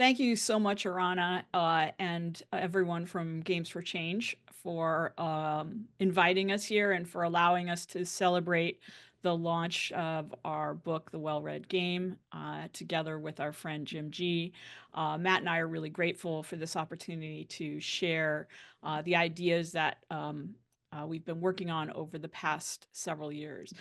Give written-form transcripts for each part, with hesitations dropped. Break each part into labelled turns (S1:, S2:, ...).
S1: Thank you so much, Arana, and everyone from Games for Change for inviting us here and for allowing us to celebrate the launch of our book, The Well-Read Game, together with our friend Jim G. Matt and I are really grateful for this opportunity to share the ideas that we've been working on over the past several years.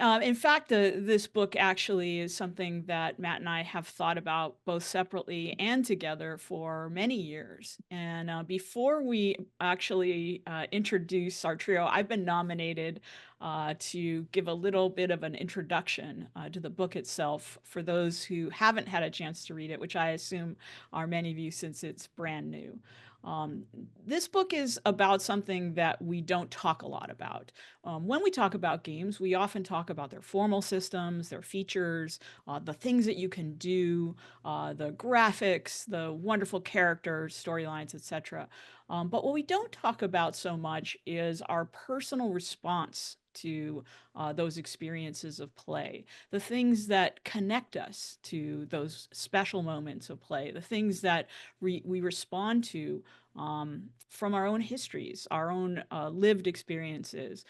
S1: In fact, this book actually is something that Matt and I have thought about both separately and together for many years. And before we actually introduce our trio, I've been nominated to give a little bit of an introduction to the book itself for those who haven't had a chance to read it, which I assume are many of you since it's brand new. Um, this book is about something that we don't talk a lot about. When we talk about games, we often talk about their formal systems, their features, the things that you can do, the graphics, the wonderful characters, storylines, etc. But what we don't talk about so much is our personal response to those experiences of play, the things that connect us to those special moments of play, the things that we respond to from our own histories, our own lived experiences,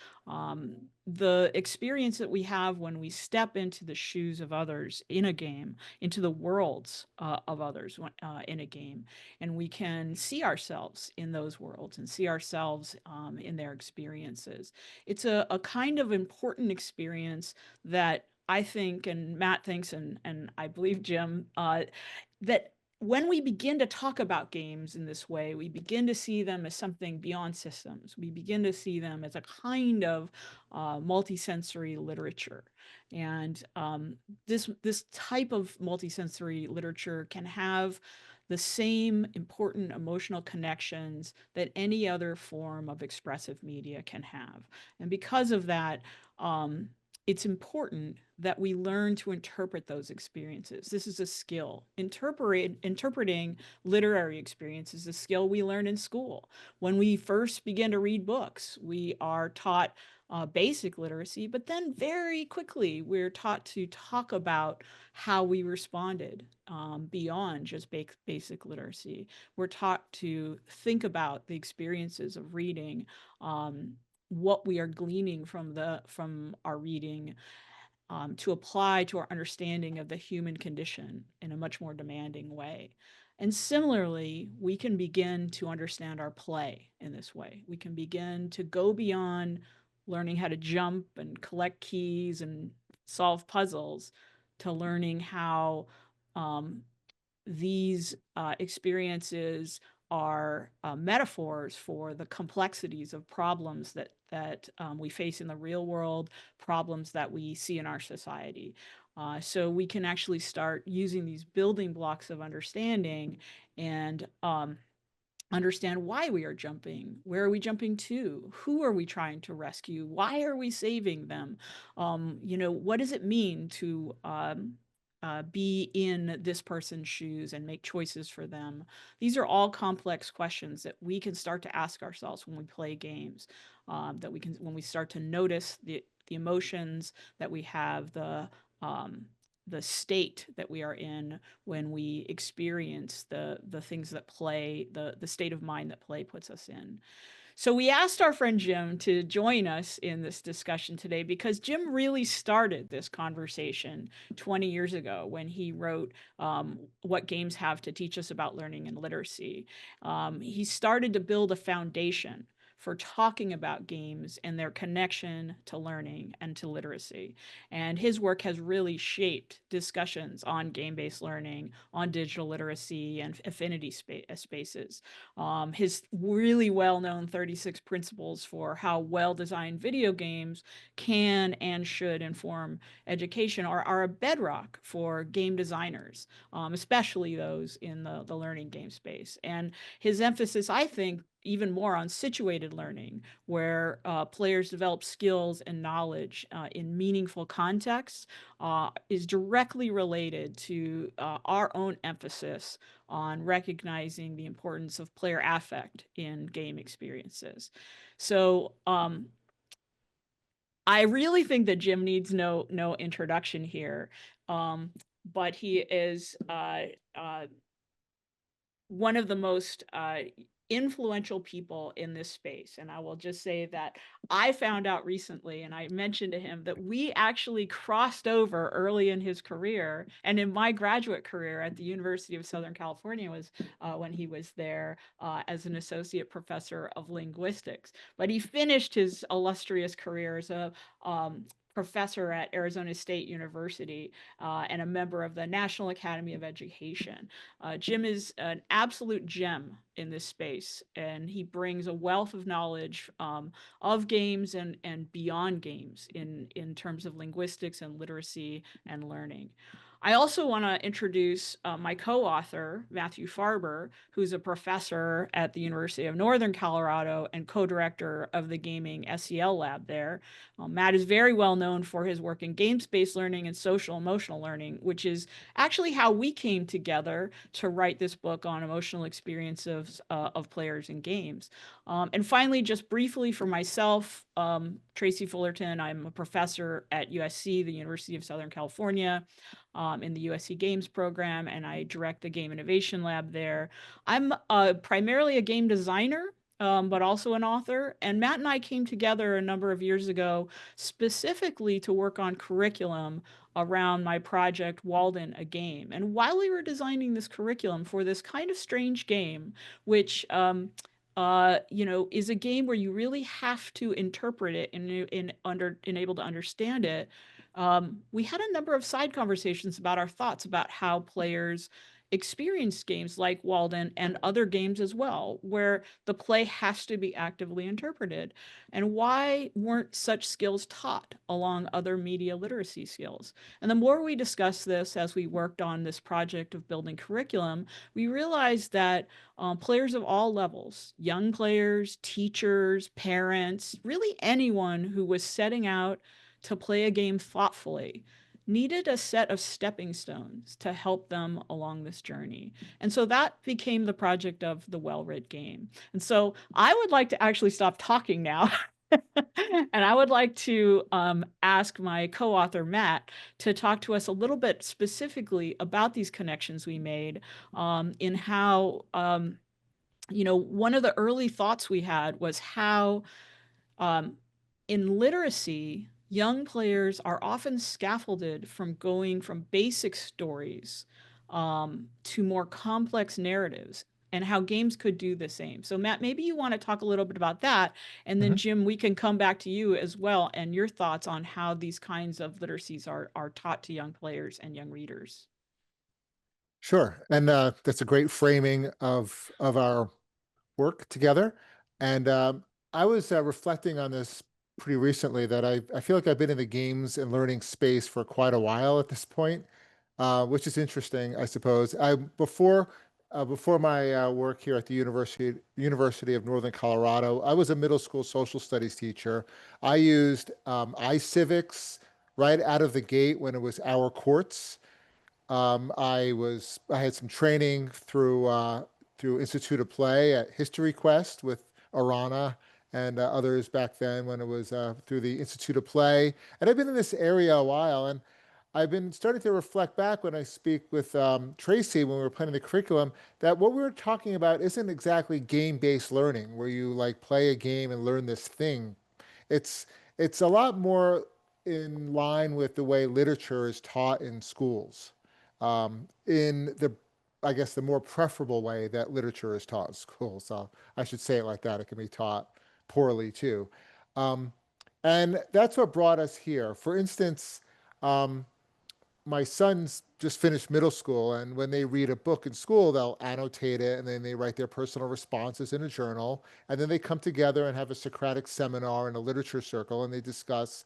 S1: the experience that we have when we step into the shoes of others in a game, into the worlds of others in a game, and we can see ourselves in those worlds and see ourselves in their experiences. It's a kind of important experience that I think, and Matt thinks, and I believe Jim, that when we begin to talk about games in this way, we begin to see them as something beyond systems. We begin to see them as a kind of multisensory literature. And this type of multisensory literature can have the same important emotional connections that any other form of expressive media can have. And because of that, it's important that we learn to interpret those experiences. This is a skill. Interpreting literary experience is a skill we learn in school. When we first begin to read books, we are taught basic literacy, but then very quickly we're taught to talk about how we responded beyond just basic literacy. We're taught to think about the experiences of reading, what we are gleaning from our reading, to apply to our understanding of the human condition in a much more demanding way. And similarly, we can begin to understand our play in this way. We can begin to go beyond learning how to jump and collect keys and solve puzzles to learning how um, these experiences are metaphors for the complexities of problems that we face in the real world, problems that we see in our society. So we can actually start using these building blocks of understanding and understand why we are jumping, where are we jumping to, who are we trying to rescue, why are we saving them, what does it mean to be in this person's shoes and make choices for them. These are all complex questions that we can start to ask ourselves when we play games. That we can, when we start to notice the emotions that we have, the state that we are in when we experience the things that play, the state of mind that play puts us in. So we asked our friend Jim to join us in this discussion today because Jim really started this conversation 20 years ago when he wrote What Games Have to Teach Us About Learning and Literacy. He started to build a foundation for talking about games and their connection to learning and to literacy. And his work has really shaped discussions on game-based learning, on digital literacy, and affinity spaces. His really well-known 36 principles for how well-designed video games can and should inform education are a bedrock for game designers, especially those in the learning game space. And his emphasis, I think, even more on situated learning, where players develop skills and knowledge in meaningful contexts, is directly related to our own emphasis on recognizing the importance of player affect in game experiences. So I really think that Jim needs no introduction here, but he is one of the most influential people in this space. And I will just say that I found out recently, and I mentioned to him that we actually crossed over early in his career. And in my graduate career at the University of Southern California was when he was there as an associate professor of linguistics. But he finished his illustrious career as a professor at Arizona State University and a member of the National Academy of Education. Jim is an absolute gem in this space, and he brings a wealth of knowledge of games and beyond games in terms of linguistics and literacy and learning. I also want to introduce my co-author, Matthew Farber, who's a professor at the University of Northern Colorado and co-director of the gaming SEL lab there. Matt is very well known for his work in games-based learning and social emotional learning, which is actually how we came together to write this book on emotional experiences of players in games. And finally, just briefly for myself, Tracy Fullerton, I'm a professor at USC, the University of Southern California, in the USC Games program, and I direct the Game Innovation Lab there. I'm primarily a game designer, but also an author. And Matt and I came together a number of years ago specifically to work on curriculum around my project Walden, a Game. And while we were designing this curriculum for this kind of strange game, which is a game where you really have to interpret it and able to understand it. We had a number of side conversations about our thoughts about how players experience games like Walden and other games as well, where the play has to be actively interpreted. And why weren't such skills taught along other media literacy skills? And the more we discussed this as we worked on this project of building curriculum, we realized that players of all levels, young players, teachers, parents, really anyone who was setting out to play a game thoughtfully, needed a set of stepping stones to help them along this journey. And so that became the project of the Well-Read Game. And so I would like to actually stop talking now. And I would like to ask my co-author, Matt, to talk to us a little bit specifically about these connections we made in how, one of the early thoughts we had was how um, in literacy, young players are often scaffolded from going from basic stories to more complex narratives, and how games could do the same. So, Matt, maybe you want to talk a little bit about that. And then,
S2: Mhm.
S1: Jim, we can come back to you as well and your thoughts on how these kinds of literacies are taught to young players and young readers.
S2: Sure, and that's a great framing of our work together. And I was reflecting on this pretty recently that I feel like I've been in the games and learning space for quite a while at this point, which is interesting, I suppose. Before my work here at the University of Northern Colorado, I was a middle school social studies teacher. I used iCivics right out of the gate when it was our courts. I had some training through Institute of Play at History Quest with Arana and others back then when it was through the Institute of Play. And I've been in this area a while, and I've been starting to reflect back when I speak with Tracy when we were planning the curriculum that what we were talking about isn't exactly game-based learning, where you like play a game and learn this thing. It's it's a lot more in line with the way literature is taught in schools, in I guess, the more preferable way that literature is taught in schools. So I should say it like that. It can be taught poorly too. Um, and that's what brought us here. For instance, um, my sons just finished middle school, and when they read a book in school, they'll annotate it and then they write their personal responses in a journal. And then they come together and have a Socratic seminar in a literature circle and they discuss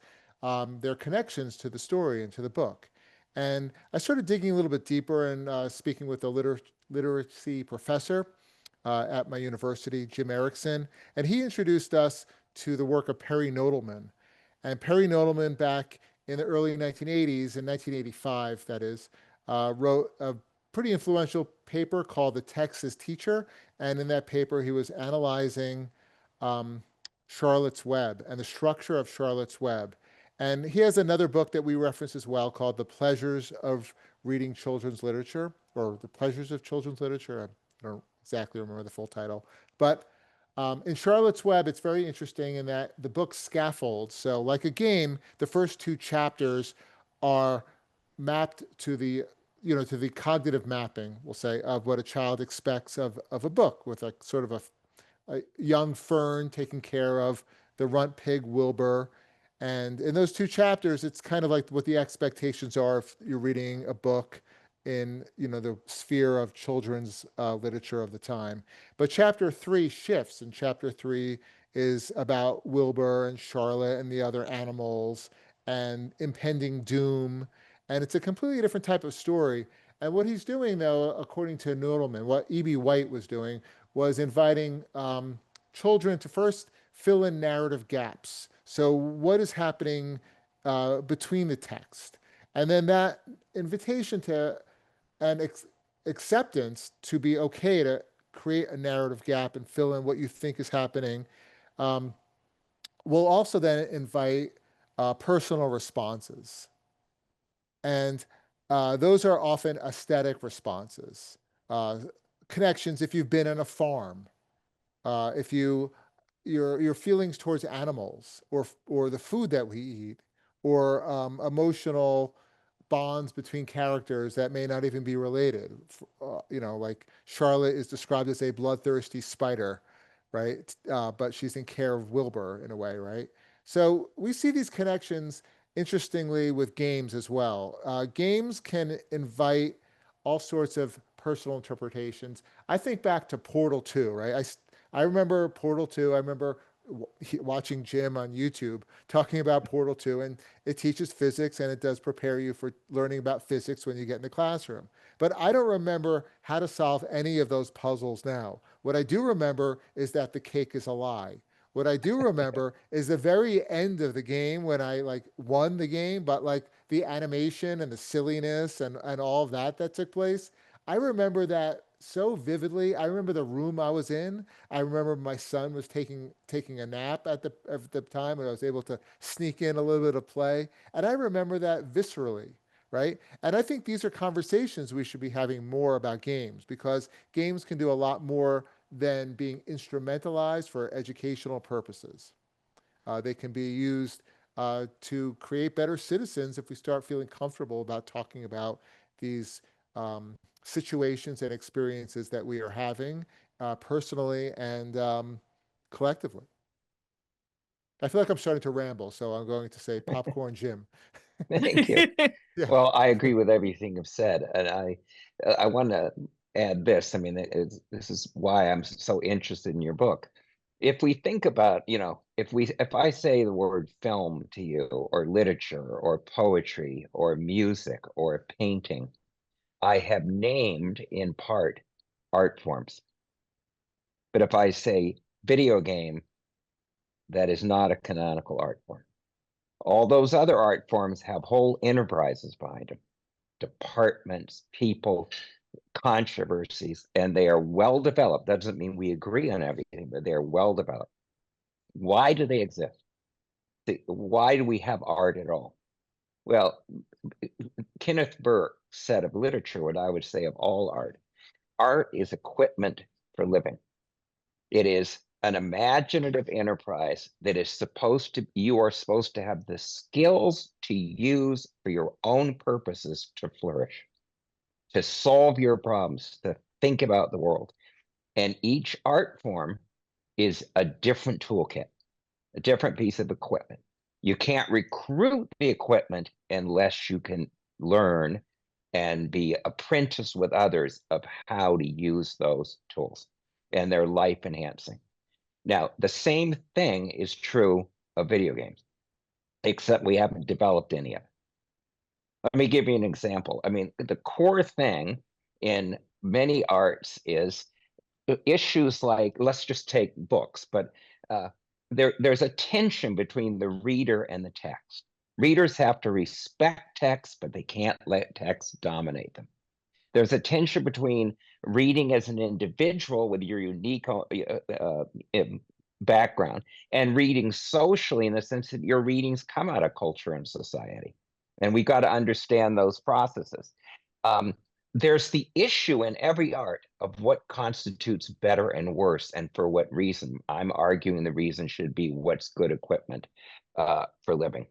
S2: their connections to the story and to the book. And I started digging a little bit deeper and speaking with a literacy professor at my university, Jim Erickson, and he introduced us to the work of Perry Nodelman. And Perry Nodelman, back in the early 1980s, in 1985, that is, wrote a pretty influential paper called The Text as Teacher. And in that paper, he was analyzing um, Charlotte's Web and the structure of Charlotte's Web. And he has another book that we reference as well called The Pleasures of Reading Children's Literature, or The Pleasures of Children's Literature. I don't exactly remember the full title. But in Charlotte's Web, it's very interesting in that the book scaffolds. So, like a game, the first two chapters are mapped to the to the cognitive mapping, we'll say, of what a child expects of a book, with a sort of a young Fern taking care of the runt pig Wilbur. And in those two chapters, it's kind of like what the expectations are if you're reading a book in the sphere of children's literature of the time. But chapter three shifts, and chapter three is about Wilbur and Charlotte and the other animals and impending doom. And it's a completely different type of story. And what he's doing, though, according to Noodleman, what E.B. White was doing was inviting children to first fill in narrative gaps. So, what is happening between the text? And then that invitation to an acceptance to be okay to create a narrative gap and fill in what you think is happening um, will also then invite personal responses. And those are often aesthetic responses, uh, connections if you've been on a farm, if your feelings towards animals or the food that we eat, or emotional bonds between characters that may not even be related. Like Charlotte is described as a bloodthirsty spider, right? But she's in care of Wilbur in a way, right? So we see these connections interestingly with games as well. Games can invite all sorts of personal interpretations. I think back to Portal 2, right? I remember Portal 2. I remember watching Jim on YouTube talking about Portal 2, and it teaches physics and it does prepare you for learning about physics when you get in the classroom. But I don't remember how to solve any of those puzzles now. What I do remember is that the cake is a lie. What I do remember is the very end of the game when I like won the game, but like the animation and the silliness and all of that took place. I remember that so vividly. I remember the room I was in. I remember my son was taking a nap at the time, and I was able to sneak in a little bit of play. And I remember that viscerally, right? And I think these are conversations we should be having more about games, because games can do a lot more than being instrumentalized for educational purposes. They can be used to create better citizens if we start feeling comfortable about talking about these situations and experiences that we are having personally and collectively. I feel like I'm starting to ramble, so I'm going to say popcorn Jim.
S3: Thank you.
S2: Yeah.
S3: Well, I agree with everything you've said, and I want to add this. I mean, this is why I'm so interested in your book. If we think about, if I say the word film to you, or literature, or poetry, or music, or painting, I have named in part art forms. But if I say video game, that is not a canonical art form. All those other art forms have whole enterprises behind them, departments, people, controversies, and they are well developed. That doesn't mean we agree on everything, but they're well developed. Why do they exist? Why do we have art at all? Well, Kenneth Burke said of literature what I would say of all art. Art is equipment for living. It is an imaginative enterprise that is you are supposed to have the skills to use for your own purposes to flourish, to solve your problems, to think about the world. And each art form is a different toolkit, a different piece of equipment. You can't recruit the equipment unless you can learn and be apprenticed with others of how to use those tools, and they're life enhancing. Now, the same thing is true of video games, except we haven't developed any of it. Let me give you an example. I mean, the core thing in many arts is issues like, let's just take books, but there's a tension between the reader and the text. Readers have to respect text, but they can't let text dominate them. There's a tension between reading as an individual with your unique background and reading socially, in the sense that your readings come out of culture and society. And we've got to understand those processes. Um, there's the issue in every art of what constitutes better and worse, and for what reason. I'm arguing the reason should be what's good equipment for living.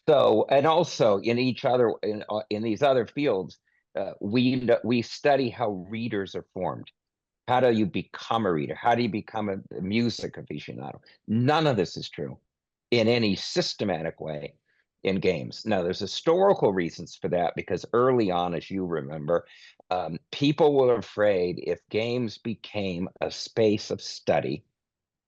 S3: So, and also in these other fields, we study how readers are formed. How do you become a reader? How do you become a music aficionado? None of this is true in any systematic way in games. Now, there's historical reasons for that, because early on, as you remember, people were afraid if games became a space of study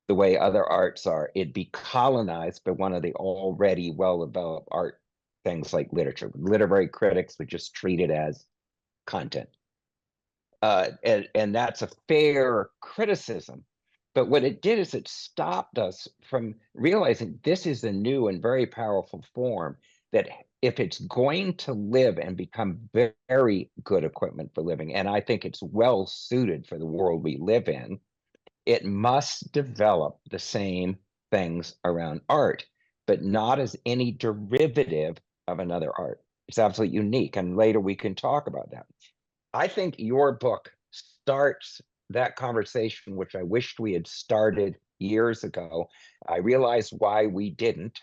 S3: the way other arts are, it'd be colonized by one of the already well-developed art things like literature. Literary critics would just treat it as content. And that's a fair criticism. But what it did is it stopped us from realizing this is a new and very powerful form that if it's going to live and become very good equipment for living, and I think it's well suited for the world we live in, it must develop the same things around art, but not as any derivative of another art. It's absolutely unique. And later we can talk about that. I think your book starts that conversation, which I wished we had started years ago. I realize why we didn't,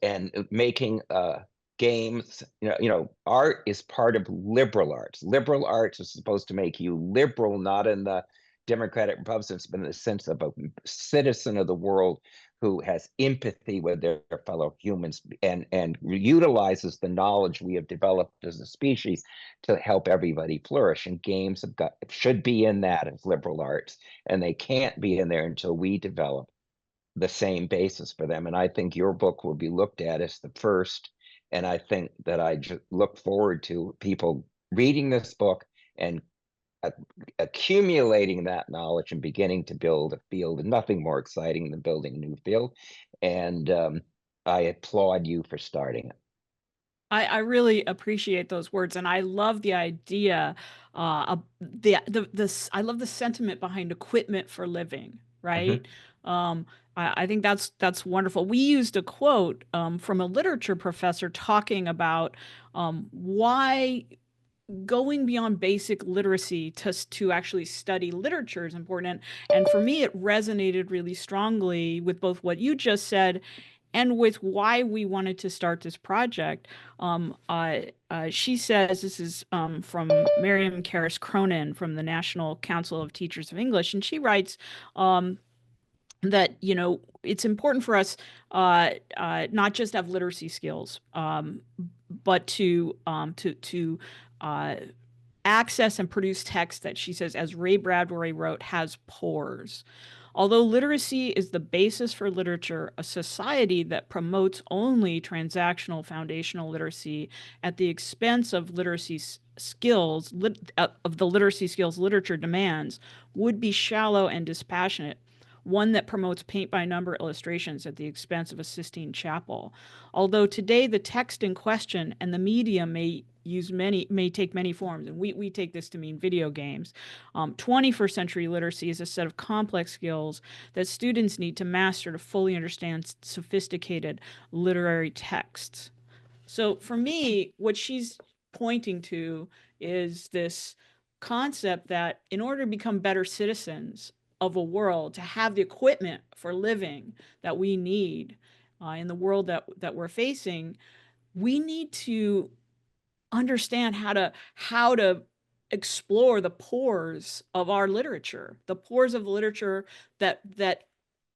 S3: and making games, art is part of liberal arts. Liberal arts is supposed to make you liberal, not in the democratic republicans, but in the sense of a citizen of the world who has empathy with their fellow humans and utilizes the knowledge we have developed as a species to help everybody flourish. And games should be in that as liberal arts, and they can't be in there until we develop the same basis for them. And I think your book will be looked at as the first. And I think that I just look forward to people reading this book and accumulating that knowledge and beginning to build a field. And nothing more exciting than building a new field. And I applaud you for starting it.
S1: I really appreciate those words, and I love the idea. Of I love the sentiment behind equipment for living. Right. I think that's wonderful. We used a quote from a literature professor talking about why going beyond basic literacy to actually study literature is important. And for me, it resonated really strongly with both what you just said and with why we wanted to start this project. She says, this is from Miriam Karras Cronin from the National Council of Teachers of English, and she writes that it's important for us not just have literacy skills, but to access and produce text that, she says, as Ray Bradbury wrote, has pores. Although literacy is the basis for literature, a society that promotes only transactional foundational literacy at the expense of literacy skills, of the literacy skills literature demands, would be shallow and dispassionate. One that promotes paint-by-number illustrations at the expense of a Sistine Chapel. Although today the text in question and the media may take many forms, and we take this to mean video games. 21st century literacy is a set of complex skills that students need to master to fully understand sophisticated literary texts. So for me, what she's pointing to is this concept that in order to become better citizens of a world, to have the equipment for living that we need in the world that we're facing, we need to understand how to explore the pores of our literature, the pores of literature that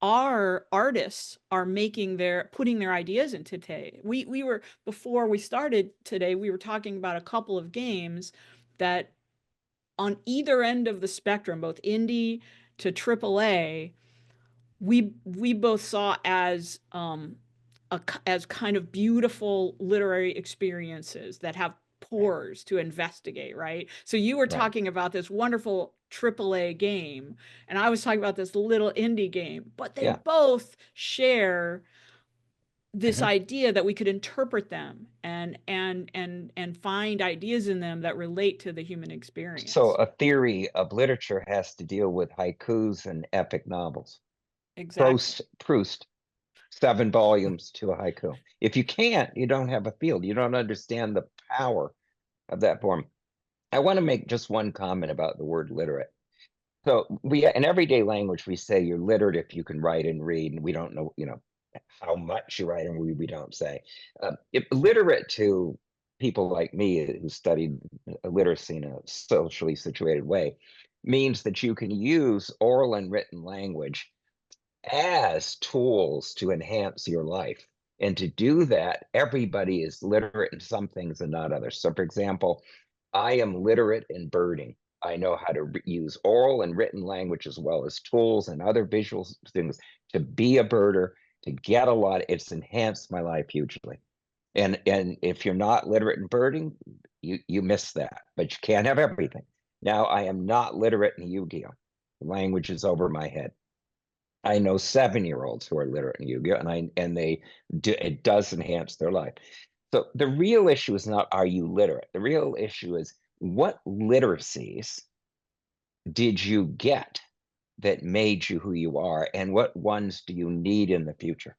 S1: our artists are putting their ideas into today. We were, before we started today, we were talking about a couple of games that on either end of the spectrum, both indie to AAA, we both saw as as kind of beautiful literary experiences that have pores to investigate, right? So you were talking about this wonderful AAA game, and I was talking about this little indie game, but they both share this idea that we could interpret them and find ideas in them that relate to the human experience.
S3: So a theory of literature has to deal with haikus and epic novels.
S1: Exactly.
S3: Proust, 7 volumes to a haiku. If you can't, you don't have a field. You don't understand the power of that form. I want to make just one comment about the word literate. So in everyday language, we say you're literate if you can write and read, and we don't know, how much you write and read, we don't say. Literate to people like me who studied literacy in a socially situated way means that you can use oral and written language as tools to enhance your life. And to do that, everybody is literate in some things and not others. So, for example, I am literate in birding. I know how to use oral and written language as well as tools and other visual things to be a birder, to get a lot. It's enhanced my life hugely. And if you're not literate in birding, you miss that. But you can't have everything. Now, I am not literate in Yu-Gi-Oh. The language is over my head. I know 7-year-olds who are literate in Yu-Gi-Oh, and it does enhance their life. So the real issue is not, are you literate? The real issue is, what literacies did you get that made you who you are, and what ones do you need in the future?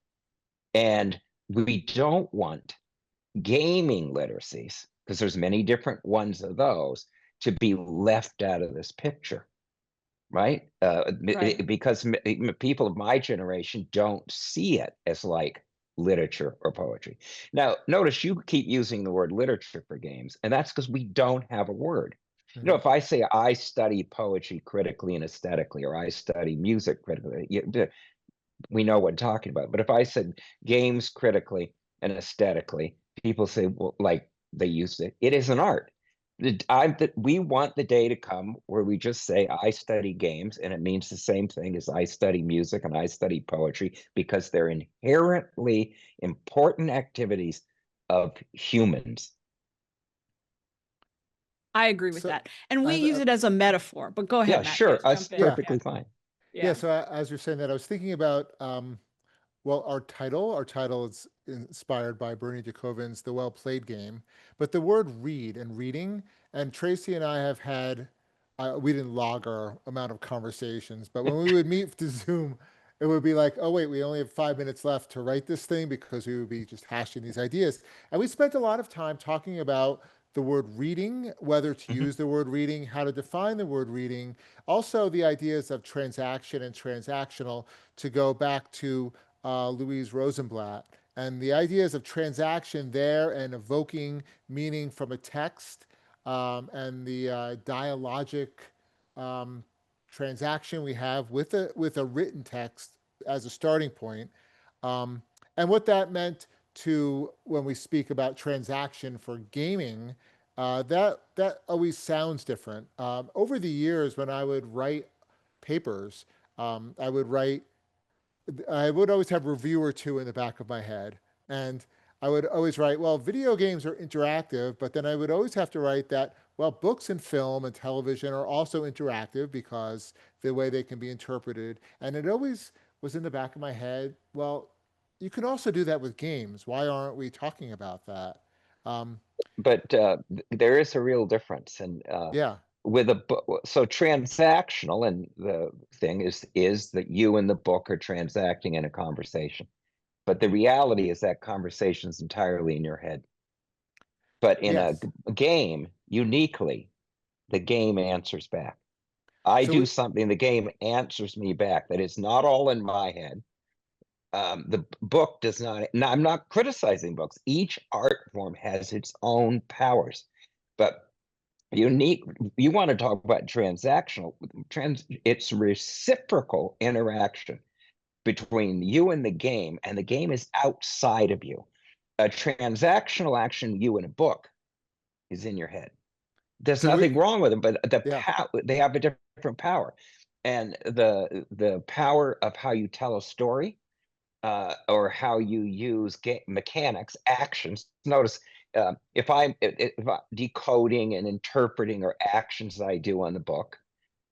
S3: And we don't want gaming literacies, because there's many different ones of those, to be left out of this picture. Right?
S1: Right.
S3: Because people of my generation don't see it as like literature or poetry. Now, notice you keep using the word literature for games, and that's because we don't have a word. If I say I study poetry critically and aesthetically, or I study music critically, we know what I'm talking about. But if I said games critically and aesthetically, people say, well, like they use it. It is an art. We want the day to come where we just say, I study games, and it means the same thing as I study music and I study poetry, because they're inherently important activities of humans.
S1: I agree with
S2: So
S1: that. And we
S2: I've,
S1: use it as a metaphor, but go ahead,
S3: Yeah,
S1: Matt.
S3: sure.
S1: Yes,
S3: That's
S1: jump in.
S3: perfectly fine.
S2: yeah. So as you're saying that, I was thinking about, well, our title is inspired by Bernie DeKoven's The Well Played Game, but the word read and reading, and Tracy and I have had, we didn't log our amount of conversations, but when we would meet to Zoom, it would be like, oh wait, we only have 5 minutes left to write this thing, because we would be just hashing these ideas. And we spent a lot of time talking about the word reading, whether to use the word reading, how to define the word reading, also the ideas of transaction and transactional, to go back to Louise Rosenblatt, and the ideas of transaction there and evoking meaning from a text, and the dialogic um, transaction we have with a written text as a starting point, and what that meant to when we speak about transaction for gaming. That always sounds different. Over the years, when I would write papers, I would write I would always have a review or two in the back of my head. And I would always write, well, video games are interactive, but then I would always have to write that, well, books and film and television are also interactive because the way they can be interpreted. And it always was in the back of my head, well, you can also do that with games. Why aren't we talking about that? Um,
S3: But there is a real difference. And
S2: yeah.
S3: with a book, so transactional, and the thing is that you and the book are transacting in a conversation, but the reality is that conversation is entirely in your head. But in a
S2: Yes.
S3: game, uniquely, the game answers back. I
S2: So
S3: do
S2: we,
S3: something, the game answers me back. That is not all in my head. The book does not. Now, I'm not criticizing books. Each art form has its own powers, but unique. You want to talk about transactional? It's reciprocal interaction between you and the game is outside of you. A transactional action, you in a book, is in your head. There's
S2: so we,
S3: nothing wrong with them, but
S2: yeah.
S3: they have a different power, and the power of how you tell a story, or how you use mechanics, actions. Notice, if I'm decoding and interpreting are actions that I do on the book,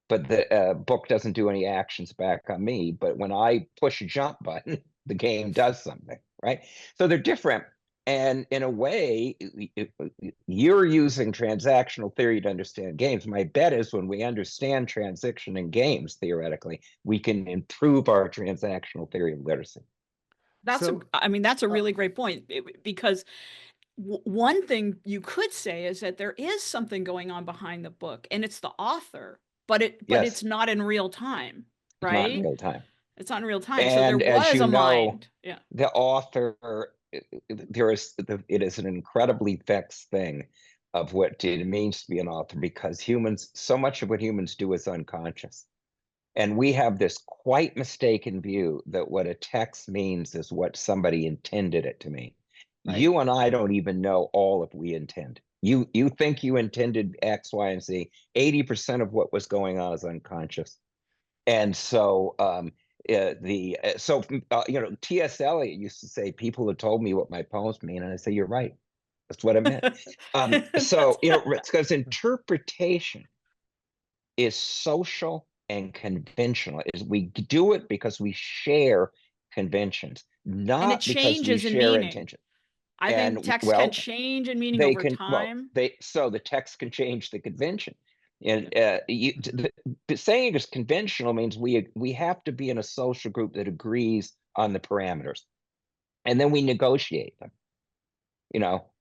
S3: but the book doesn't do any actions back on me. But when I push a jump button, the game does something, right? So they're different. And in a way, you're using transactional theory to understand games. My bet is when we understand transaction in games, theoretically, we can improve our transactional theory of literacy.
S1: I mean, that's a
S2: Uh,
S1: really great point, because one thing you could say is that there is something going on behind the book, and it's the author, but it's
S3: Yes,
S1: not in real time,
S3: it's not in
S1: right?
S3: real time.
S1: It's not in real time. So there
S3: And as
S1: was
S3: you
S1: a
S3: know,
S1: mind. Yeah.
S3: the author, it is an incredibly vexed thing of what it means to be an author, because humans, so much of what humans do is unconscious. And we have this quite mistaken view that what a text means is what somebody intended it to mean.
S1: Right.
S3: You and I don't even know all of we intend. You think you intended X, Y, and Z. 80% of what was going on is unconscious. And so T.S. Eliot used to say, people have told me what my poems mean, and I say, you're right. That's what I meant. It's because interpretation is social and conventional. Is we do it because we share conventions,
S1: And it
S3: not because we
S1: changes in
S3: share
S1: meaning.
S3: intention.
S1: I think
S3: And
S1: text can
S3: well,
S1: change in meaning
S3: they
S1: over
S3: can,
S1: time.
S3: so the text can change the convention. And saying it is conventional means we have to be in a social group that agrees on the parameters, and then we negotiate them.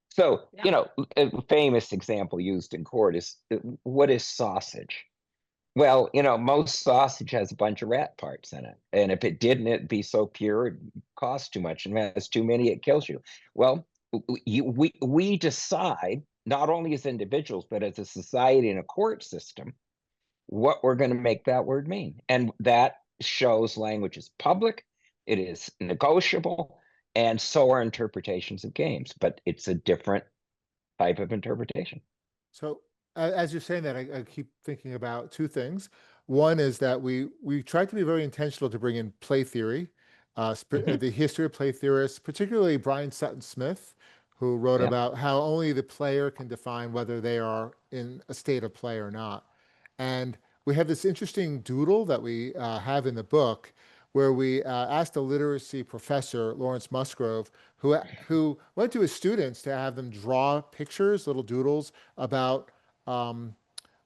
S3: So
S1: Yeah.
S3: a famous example used in court is, what is sausage? Well, most sausage has a bunch of rat parts in it. And if it didn't, it'd be so pure, it costs too much. And if it has too many, it kills you. Well, we decide, not only as individuals, but as a society and a court system, what we're going to make that word mean. And that shows language is public, it is negotiable, and so are interpretations of games. But it's a different type of interpretation.
S2: So as you're saying that, I keep thinking about two things. One is that we tried to be very intentional to bring in play theory,
S3: Mhm.
S2: the history of play theorists, particularly Brian Sutton Smith, who wrote
S3: Yeah.
S2: about how only the player can define whether they are in a state of play or not. And we have this interesting doodle that we have in the book where we asked a literacy professor, Lawrence Musgrove, who went to his students to have them draw pictures, little doodles about um,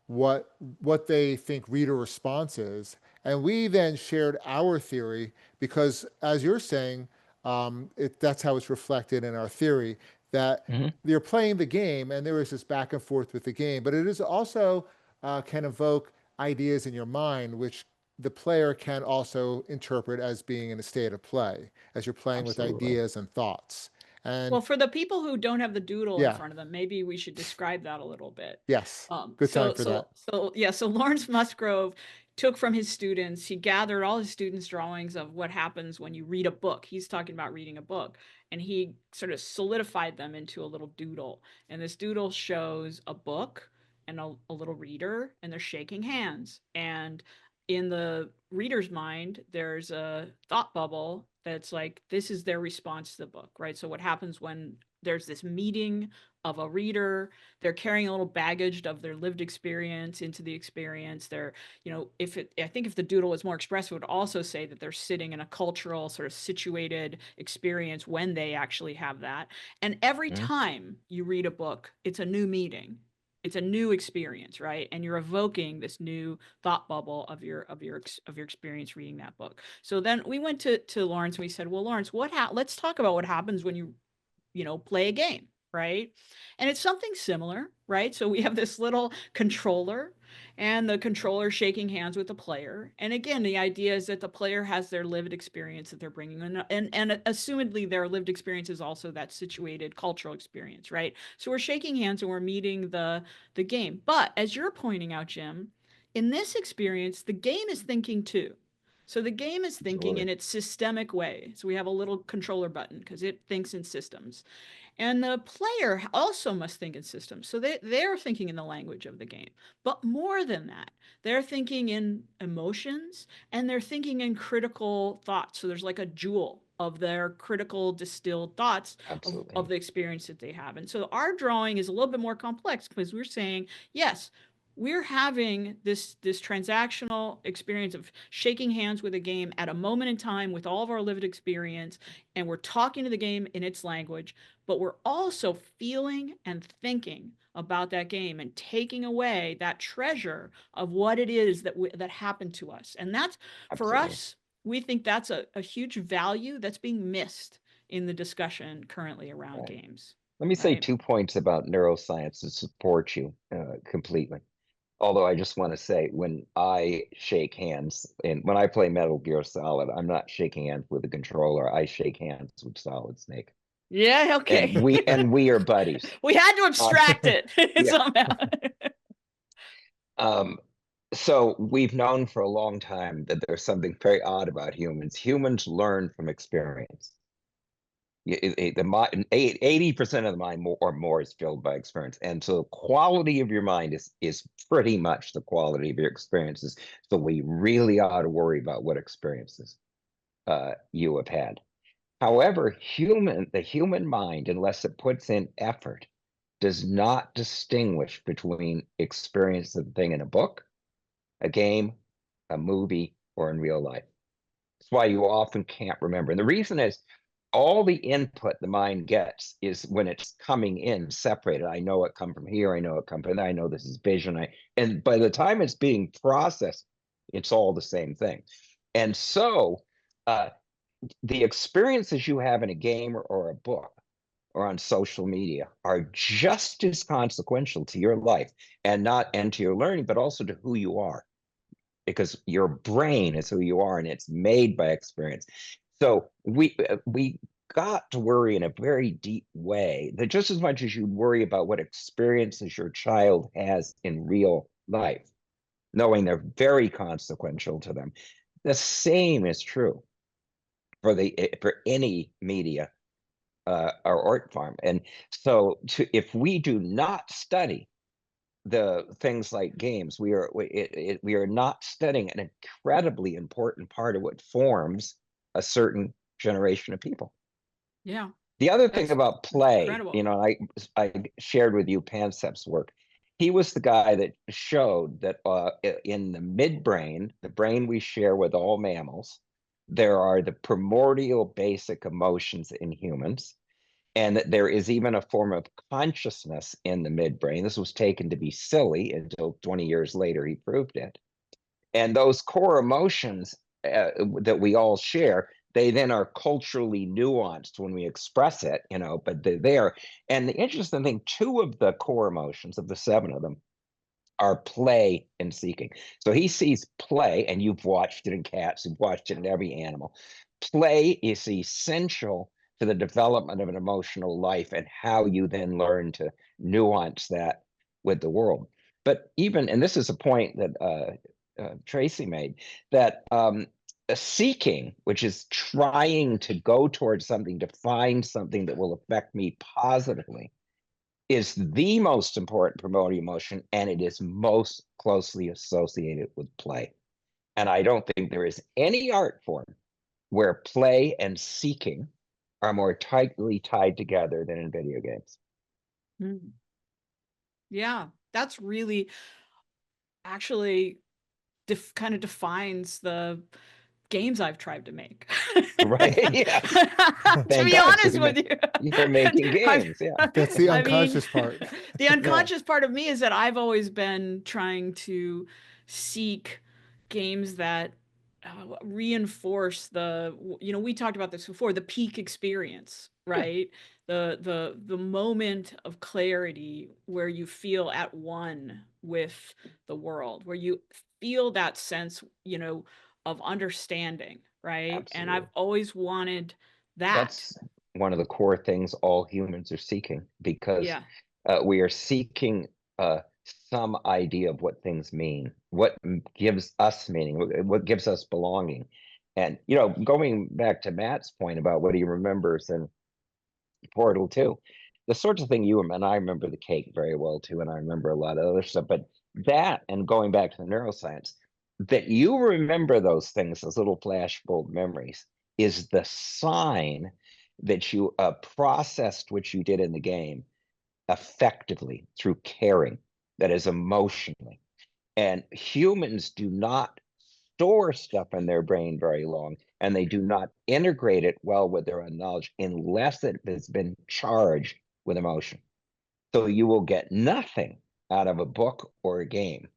S2: what they think reader response is. And we then shared our theory because, as you're saying, that's how it's reflected in our theory, that
S3: Mhm.
S2: you're playing the game and there is this back and forth with the game, but it is also can evoke ideas in your mind, which the player can also interpret as being in a state of play, as you're playing with
S3: Absolutely.
S2: ideas and thoughts.
S1: Well,
S2: And
S1: for the people who don't have the doodle in
S2: yeah,
S1: front of them, maybe we should describe that a little bit.
S2: yes,
S1: Um,
S2: good time
S1: so,
S2: for
S1: so,
S2: that.
S1: so, yeah, so Lawrence Musgrove took from his students, he gathered all his students' drawings of what happens when you read a book. He's talking about reading a book, and he sort of solidified them into a little doodle. And this doodle shows a book and a little reader, and they're shaking hands. And in the reader's mind, there's a thought bubble that's like, this is their response to the book, right? So, what happens when there's this meeting of a reader, they're carrying a little baggage of their lived experience into the experience. They're, I think if the doodle was more expressive, it would also say that they're sitting in a cultural sort of situated experience when they actually have that. And every
S3: Mhm.
S1: time you read a book, it's a new meeting. It's a new experience, right? And you're evoking this new thought bubble of your experience reading that book. So then we went to Lawrence and we said, well, Lawrence, let's talk about what happens when you play a game, right? And it's something similar, right? So we have this little controller and the controller shaking hands with the player. And again, the idea is that the player has their lived experience that they're bringing in, and assumedly their lived experience is also that situated cultural experience, right? So we're shaking hands and we're meeting the game. But as you're pointing out, Jim, in this experience, the game is thinking too. So the game is thinking in
S3: Absolutely.
S1: its systemic way. So we have a little controller button because it thinks in systems. And the player also must think in systems. So they're thinking in the language of the game. But more than that, they're thinking in emotions and they're thinking in critical thoughts. So there's like a jewel of their critical distilled thoughts of
S3: Absolutely.
S1: the experience that they have. And so our drawing is a little bit more complex because we're saying, yes, we're having this transactional experience of shaking hands with a game at a moment in time with all of our lived experience, and we're talking to the game in its language, but we're also feeling and thinking about that game and taking away that treasure of what it is that happened to us. And that's, for
S3: Absolutely.
S1: us, we think that's a huge value that's being missed in the discussion currently around
S3: Right.
S1: games.
S3: Let me say
S1: Right.
S3: 2 points about neuroscience to support you completely. Although I just want to say, when I shake hands and when I play Metal Gear Solid, I'm not shaking hands with the controller. I shake hands with Solid Snake,
S1: Yeah,
S3: and
S1: okay.
S3: we are buddies.
S1: We had to
S3: Uh,
S1: abstract it
S3: yeah.
S1: somehow.
S3: So we've known for a long time that there's something very odd about humans. Humans learn from experience. The mind, 80% of the mind or more is filled by experience, and so the quality of your mind is pretty much the quality of your experiences. So we really ought to worry about what experiences you have had. However, the human mind, unless it puts in effort, does not distinguish between experience of the thing in a book, a game, a movie, or in real life. That's why you often can't remember. And the reason is all the input the mind gets is when it's coming in separated. I know it come from here. I know it come from there. I know this is vision. And by the time it's being processed, it's all the same thing. And so uh, the experiences you have in a game or a book or on social media are just as consequential to your life and to your learning, but also to who you are, because your brain is who you are and it's made by experience. So we got to worry in a very deep way that just as much as you worry about what experiences your child has in real life, knowing they're very consequential to them, the same is true for any media or art form. And so if we do not study the things like games, we are not studying an incredibly important part of what forms a certain generation of people.
S1: Yeah,
S3: The other thing
S1: that's
S3: about play,
S1: incredible.
S3: I shared with you Pansep's work. He was the guy that showed that in the midbrain, the brain we share with all mammals, there are the primordial basic emotions in humans, and that there is even a form of consciousness in the midbrain. This was taken to be silly until 20 years later he proved it. And those core emotions that we all share, they then are culturally nuanced when we express it, but they're there. And the interesting thing, two of the core emotions, of the seven of them, are play and seeking. So he sees play, and you've watched it in cats, you've watched it in every animal. Play is essential to the development of an emotional life and how you then learn to nuance that with the world. But even, and this is a point that Tracy made, that seeking, which is trying to go towards something, to find something that will affect me positively, is the most important promoting emotion, and it is most closely associated with play. And I don't think there is any art form where play and seeking are more tightly tied together than in video games.
S1: Mm. Yeah, that's really actually kind of defines the games I've tried to make.
S3: Right? Yeah.
S1: To
S3: Thank
S1: be
S3: God. So
S1: honest with you,
S3: you're making games. Yeah.
S2: That's the
S1: I mean,
S2: unconscious part.
S1: the
S2: Yeah.
S1: unconscious part of me is that I've always been trying to seek games that reinforce we talked about this before, the peak experience,
S3: Yeah.
S1: right? The moment of clarity where you feel at one with the world, where you feel that sense, of understanding, right? And I've
S3: Absolutely.
S1: always wanted that.
S3: That's one of the core things all humans are seeking, because
S1: Yeah.
S3: we are seeking some idea of what things mean, what gives us meaning, what gives us belonging. And, going back to Matt's point about what he remembers in Portal 2, the sorts of thing and I remember the cake very well too, and I remember a lot of other stuff, but that, and going back to the neuroscience, that you remember those things as little flashbulb memories, is the sign that you processed what you did in the game effectively through caring, that is emotionally. And humans do not store stuff in their brain very long, and they do not integrate it well with their own knowledge unless it has been charged with emotion. So you will get nothing out of a book or a game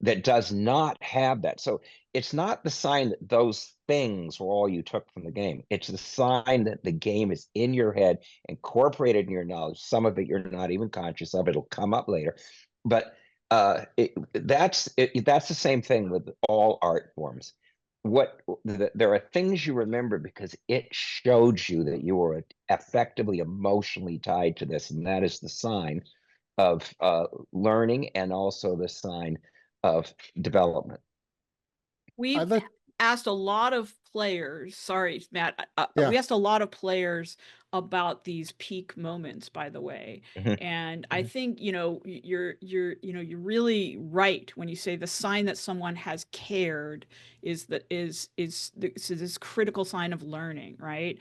S3: that does not have that. So it's not the sign that those things were all you took from the game. It's the sign that the game is in your head, incorporated in your knowledge. Some of it you're not even conscious of. It'll come up later. But that's the same thing with all art forms. There are things you remember because it showed you that you were effectively emotionally tied to this, and that is the sign of learning and also the sign of development.
S1: We've
S2: I'd like,
S1: asked a lot of players, sorry, Matt,
S2: Yeah.
S1: we asked a lot of players about these peak moments, by the way.
S3: Mhm.
S1: And I think, you're really right when you say the sign that someone has cared is this critical sign of learning, right?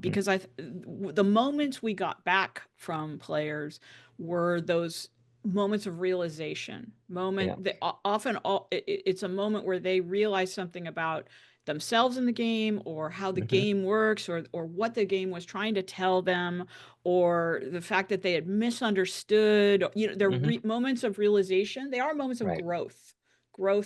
S1: Because the moments we got back from players were those moments of realization,
S3: Yeah.
S1: that often it's a moment where they realize something about themselves in the game, or how the game works, or what the game was trying to tell them, or the fact that they had misunderstood. They're moments of realization. They are moments of
S3: Right.
S1: growth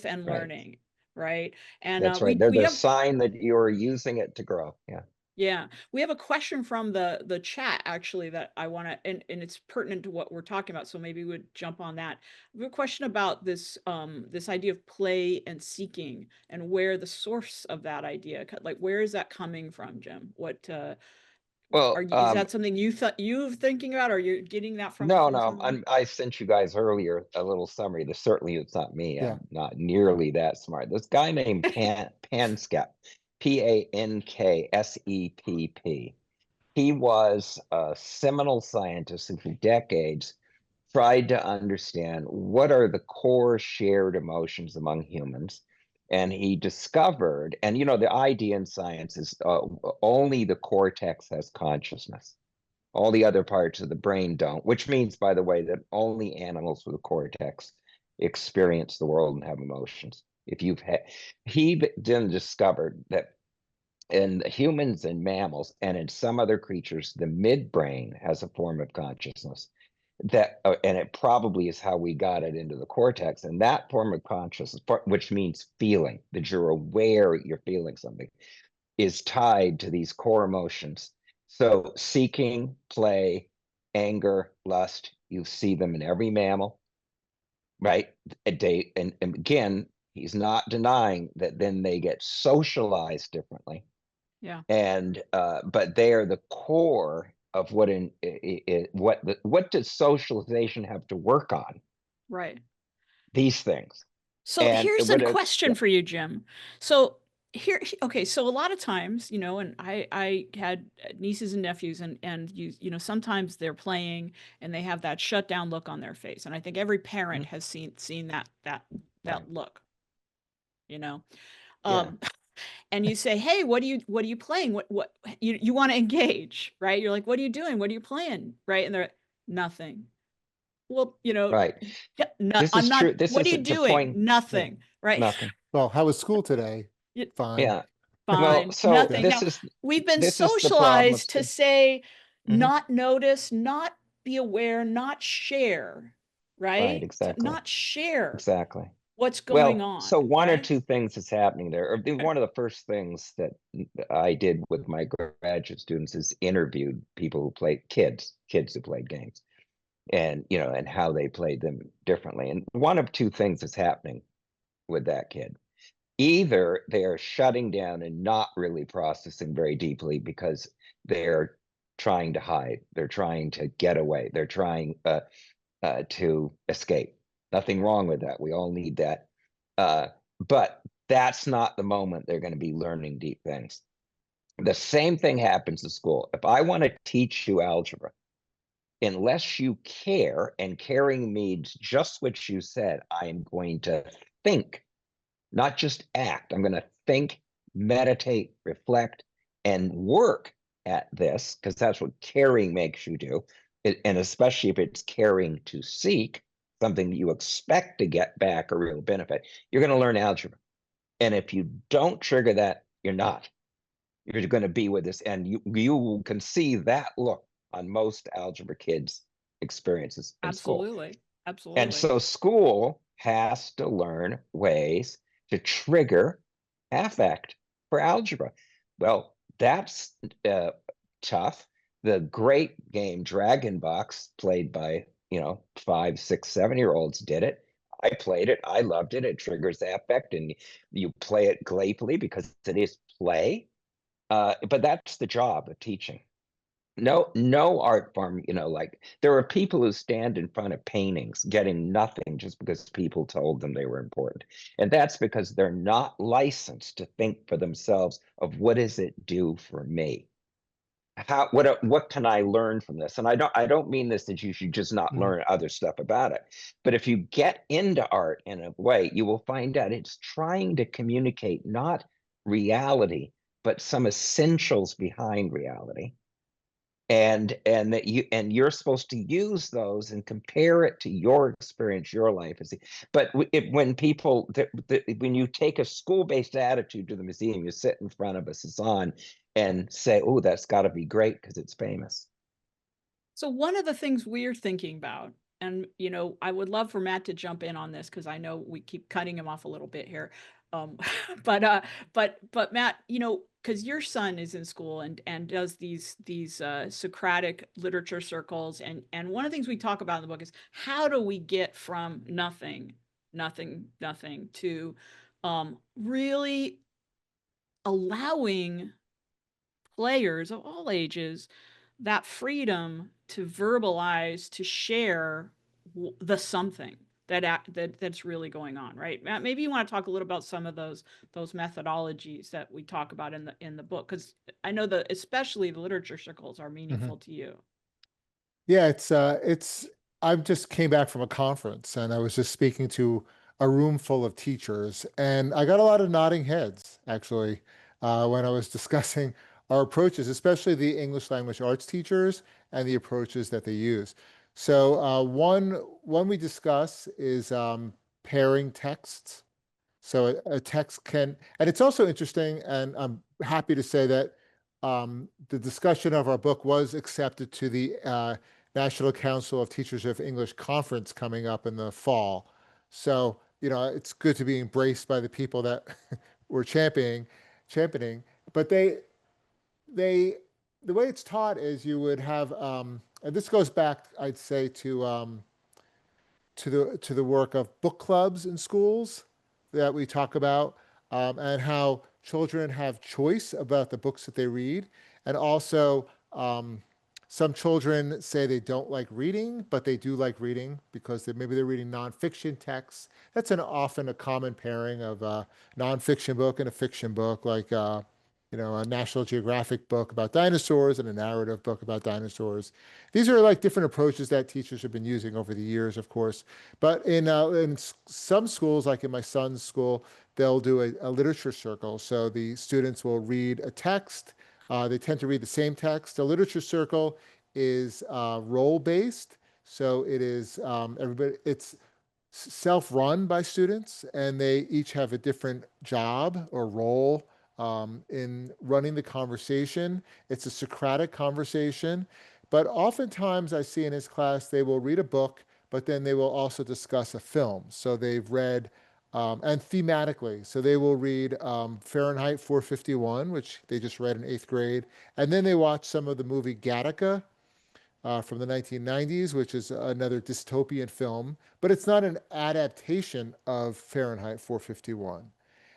S1: and
S3: Right.
S1: learning, right? And
S3: That's right. They're the sign that you're using it to grow. Yeah.
S1: Yeah, we have a question from the chat actually that I want to, and it's pertinent to what we're talking about, so maybe we'd jump on that. We have a question about this idea of play and seeking, and where the source of that idea, like where is that coming from, Jim? What
S3: Well,
S1: is that something you're thinking about, or you're getting that from
S3: no,
S1: someone?
S3: I sent you guys earlier a little summary. This certainly it's not me.
S2: Yeah.
S3: I'm not nearly that smart. This guy named Panksepp, Panksepp. He was a seminal scientist who for decades tried to understand what are the core shared emotions among humans. And he discovered, and the idea in science is only the cortex has consciousness. All the other parts of the brain don't, which means, by the way, that only animals with a cortex experience the world and have emotions. He then discovered that in humans and mammals and in some other creatures, the midbrain has a form of consciousness and it probably is how we got it into the cortex. And that form of consciousness, which means feeling, that you're aware you're feeling something, is tied to these core emotions. So seeking, play, anger, lust, you see them in every mammal, right? And again, he's not denying that then they get socialized differently.
S1: Yeah.
S3: And but they are the core of what what does socialization have to work on?
S1: Right.
S3: These things.
S1: So
S3: And
S1: here's a question
S3: yeah.
S1: for you, Jim. So okay, so a lot of times, and I had nieces and nephews, and sometimes they're playing and they have that shut down look on their face, and I think every parent has seen that
S3: Right.
S1: look, you know.
S3: Yeah.
S1: And you say, "Hey, what are you playing? What you want to engage, right? You're like, "What are you doing? What are you playing?" Right? And they're nothing. Well,
S3: Right.
S1: no,
S3: This
S1: I'm
S3: is
S1: not.
S3: true. This
S1: What are
S3: is
S1: you
S3: to
S1: doing?
S3: point. Yeah.
S1: Nothing, right?
S3: Nothing.
S2: Well, how was school today?
S1: Y-
S2: Fine.
S3: Yeah. Well,
S1: Fine,
S3: so
S2: Yeah.
S1: nothing.
S3: this
S1: Now,
S3: is
S1: we've been
S3: this is the problem of
S1: socialized to
S3: school.
S1: say
S3: Mhm.
S1: not notice, not be aware, not share,
S3: Right.
S1: right? To
S3: Exactly.
S1: not share
S3: Exactly.
S1: what's going
S3: Well,
S1: on,
S3: so one or
S1: right?
S3: two things is happening there. One of the first things that I did with my graduate students is interviewed people who played kids who played games, and and how they played them differently. And one of two things is happening with that kid. Either they are shutting down and not really processing very deeply because they're trying to hide, they're trying to get away, they're trying to escape. Nothing wrong with that. We all need that. Uh, but that's not the moment they're going to be learning deep things. The same thing happens in school. If I want to teach you algebra, unless you care, and caring means just what you said, I am going to think, not just act. I'm going to think, meditate, reflect, and work at this, because that's what caring makes you do. And especially if it's caring to seek something that you expect to get back a real benefit, you're going to learn algebra. And if you don't trigger that, you're not. You're going to be with this, and you can see that look on most algebra kids' experiences in school.
S1: Absolutely,
S3: And
S1: absolutely.
S3: so school has to learn ways to trigger affect for algebra. Well, that's tough. The great game Dragon Box, played by 5, 6, 7-year-olds, did it. I played it. I loved it. It triggers affect, and you play it gleefully because it is play. But that's the job of teaching. No art form, like there are people who stand in front of paintings getting nothing just because people told them they were important. And that's because they're not licensed to think for themselves of what does it do for me? What can I learn from this? And I don't mean this that you should just not learn other stuff about it. But if you get into art in a way, you will find out it's trying to communicate not reality, but some essentials behind reality, and you're supposed to use those and compare it to your experience, your life. But when you take a school-based attitude to the museum, you sit in front of a Cezanne and say, oh, that's got to be great because it's famous.
S1: So one of the things we're thinking about, and I would love for Matt to jump in on this because I know we keep cutting him off a little bit here. But Matt, because your son is in school and does these Socratic literature circles, and one of the things we talk about in the book is how do we get from nothing to really allowing players of all ages that freedom to verbalize, to share the something that's really going on, right? Matt, maybe you want to talk a little about some of those methodologies that we talk about in the book, because I know that especially the literature circles are meaningful to you.
S2: Yeah, I just came back from a conference and I was just speaking to a room full of teachers, and I got a lot of nodding heads actually when I was discussing our approaches, especially the English language arts teachers and the approaches that they use. So one we discuss is pairing texts. So a text can, and it's also interesting, and I'm happy to say that the discussion of our book was accepted to the National Council of Teachers of English conference coming up in the fall. So, it's good to be embraced by the people that we're championing. But they, the way it's taught is you would have, and this goes back, I'd say, to the work of book clubs in schools that we talk about, and how children have choice about the books that they read. And also, some children say they don't like reading, but they do like reading because maybe they're reading nonfiction texts. That's often a common pairing of a nonfiction book and a fiction book, like a National Geographic book about dinosaurs and a narrative book about dinosaurs. These are like different approaches that teachers have been using over the years, of course. But in some schools, like in my son's school, they'll do a literature circle. So the students will read a text. They tend to read the same text. The literature circle is role-based. So it is it's self-run by students, and they each have a different job or role in running the conversation. It's a Socratic conversation, but oftentimes I see in his class, they will read a book, but then they will also discuss a film. So they've read, and thematically, so they will read Fahrenheit 451, which they just read in 8th grade, and then they watch some of the movie Gattaca from the 1990s, which is another dystopian film, but it's not an adaptation of Fahrenheit 451.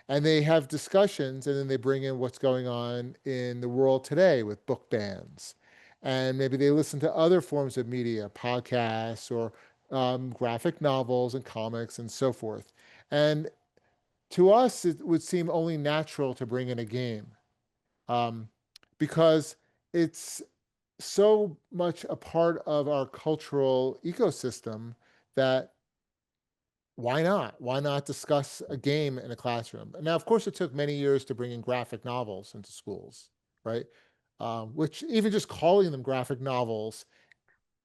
S2: And they have discussions, and then they bring in what's going on in the world today with book bans. And maybe they listen to other forms of media, podcasts or graphic novels and comics and so forth. And to us, it would seem only natural to bring in a game, um, because it's so much a part of our cultural ecosystem that why not? Why not discuss a game in a classroom? Now, of course, it took many years to bring in graphic novels into schools, right? Which even just calling them graphic novels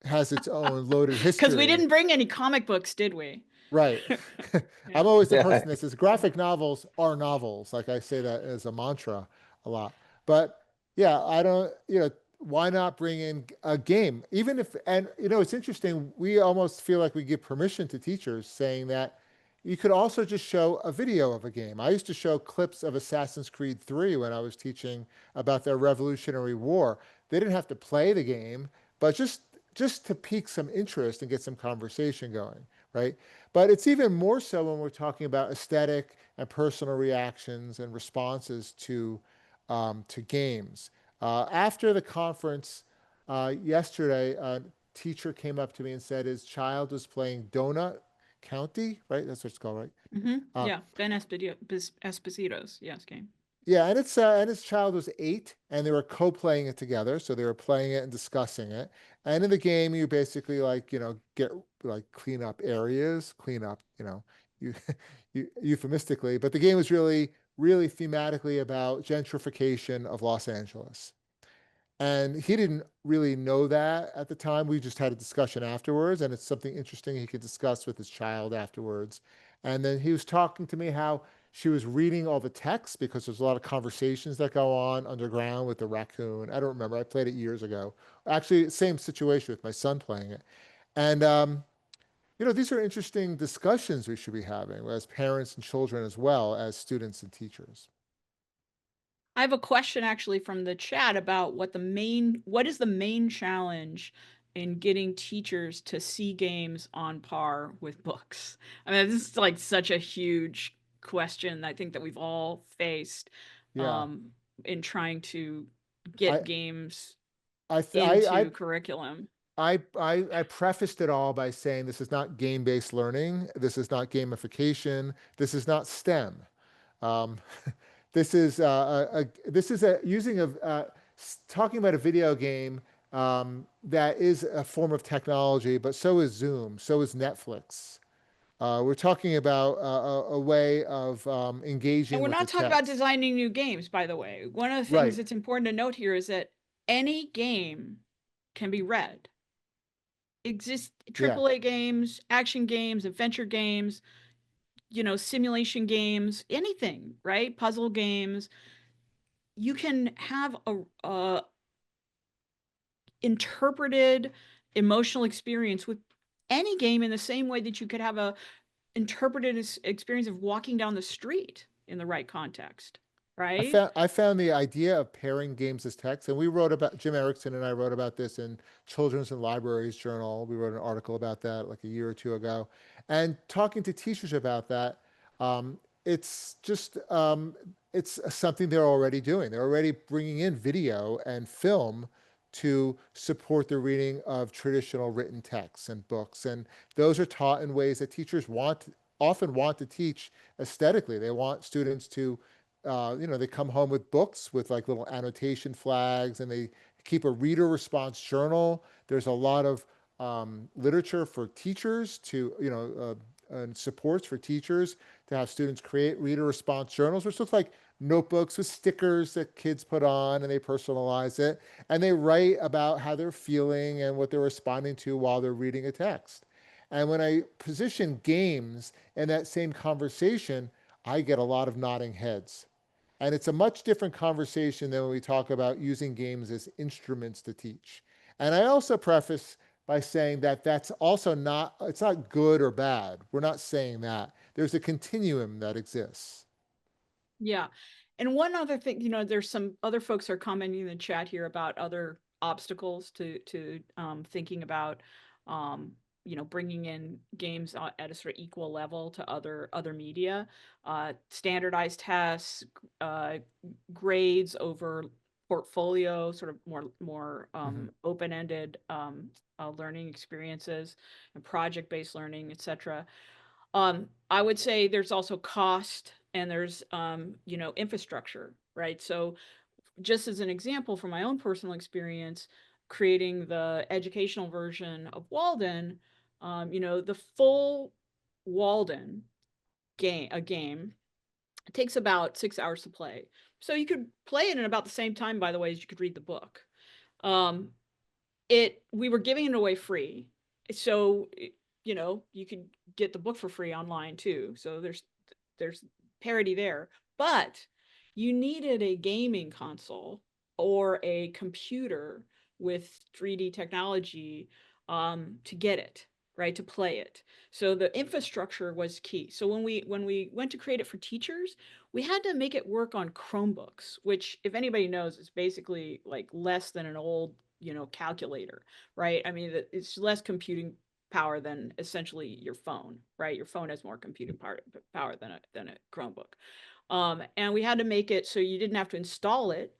S2: has its own loaded
S1: Because we
S2: history.
S1: didn't bring any comic books, did we?
S2: Right.
S1: Yeah.
S2: I'm always the person that says graphic novels are novels. Like I say that as a mantra a lot. But yeah, I don't, why not bring in a game? Even if, and it's interesting, we almost feel like we give permission to teachers saying that, You could also just show a video of a game. I used to show clips of Assassin's Creed 3 when I was teaching about the Revolutionary War. They didn't have to play the game, but just to pique some interest and get some conversation going, right? But it's even more so when we're talking about aesthetic and personal reactions and responses to games. After the conference yesterday, a teacher came up to me and said his child was playing Donut County, right? That's what it's called, right? Uh,
S1: Yeah, Ben Esposito's, yes, game.
S2: yeah, and his child was 8, and they were co-playing it together, so they were playing it and discussing it. And in the game, you basically get clean up areas, clean up, you, euphemistically. But the game was really, really thematically about gentrification of Los Angeles. And he didn't really know that at the time. We just had a discussion afterwards, and it's something interesting he could discuss with his child afterwards. And then he was talking to me how she was reading all the text because there's a lot of conversations that go on underground with the raccoon. I don't remember. I played it years ago. Actually, same situation with my son playing it. And, these are interesting discussions we should be having as parents and children as well as students and teachers.
S1: I have a question actually from the chat about what is the main challenge in getting teachers to see games on par with books? I mean, this is like such a huge question I think that we've all faced
S2: Yeah.
S1: in trying to
S2: I,
S1: get games
S2: I,
S1: into curriculum.
S2: I prefaced it all by saying this is not game-based learning. This is not gamification. This is not STEM. Um, this is using talking about a video game that is a form of technology, but so is Zoom, so is Netflix. We're talking about a way of
S1: And
S2: engaging
S1: we're
S2: with the
S1: not talking about
S2: text.
S1: designing new games, by the way. One of the things
S2: Right.
S1: that's important to note here is that any game can be read. Exist
S2: Yeah.
S1: AAA games, action games, adventure games, simulation games, anything, right? Puzzle games. You can have a interpreted emotional experience with any game in the same way that you could have a interpreted experience of walking down the street in the right context, right?
S2: I found the idea of pairing games as text, and we wrote about Jim Erickson and I wrote about this in Children's and Libraries Journal. We wrote an article about that like a year or two ago, and talking to teachers about that. It's just it's something they're already doing. They're already bringing in video and film to support the reading of traditional written texts and books, and those are taught in ways that teachers often want to teach aesthetically. They want students to they come home with books with like little annotation flags, and they keep a reader response journal. There's a lot of literature for teachers and supports for teachers to have students create reader response journals, which look like notebooks with stickers that kids put on, and they personalize it. And they write about how they're feeling and what they're responding to while they're reading a text. And when I position games in that same conversation, I get a lot of nodding heads. And it's a much different conversation than when we talk about using games as instruments to teach. And I also preface by saying that that's also it's not good or bad. We're not saying that. There's a continuum that exists.
S1: Yeah. And one other thing, there's some other folks are commenting in the chat here about other obstacles to thinking about, bringing in games at a sort of equal level to other media, standardized tests, grades over portfolio, sort of more open-ended learning experiences and project-based learning, etc. I would say there's also cost and there's infrastructure, right? So just as an example from my own personal experience, creating the educational version of Walden, the full Walden game it takes about 6 hours to play. So you could play it in about the same time, by the way, as you could read the book. We were giving it away free. So you could get the book for free online too. So there's parity there. But you needed a gaming console or a computer with 3D technology to get it. right, to play it. So the infrastructure was key. So when we went to create it for teachers, we had to make it work on Chromebooks, which, if anybody knows, is basically like less than an old, calculator, right? I mean, it's less computing power than essentially your phone, right? Your phone has more computing power than a Chromebook. And we had to make it so you didn't have to install it.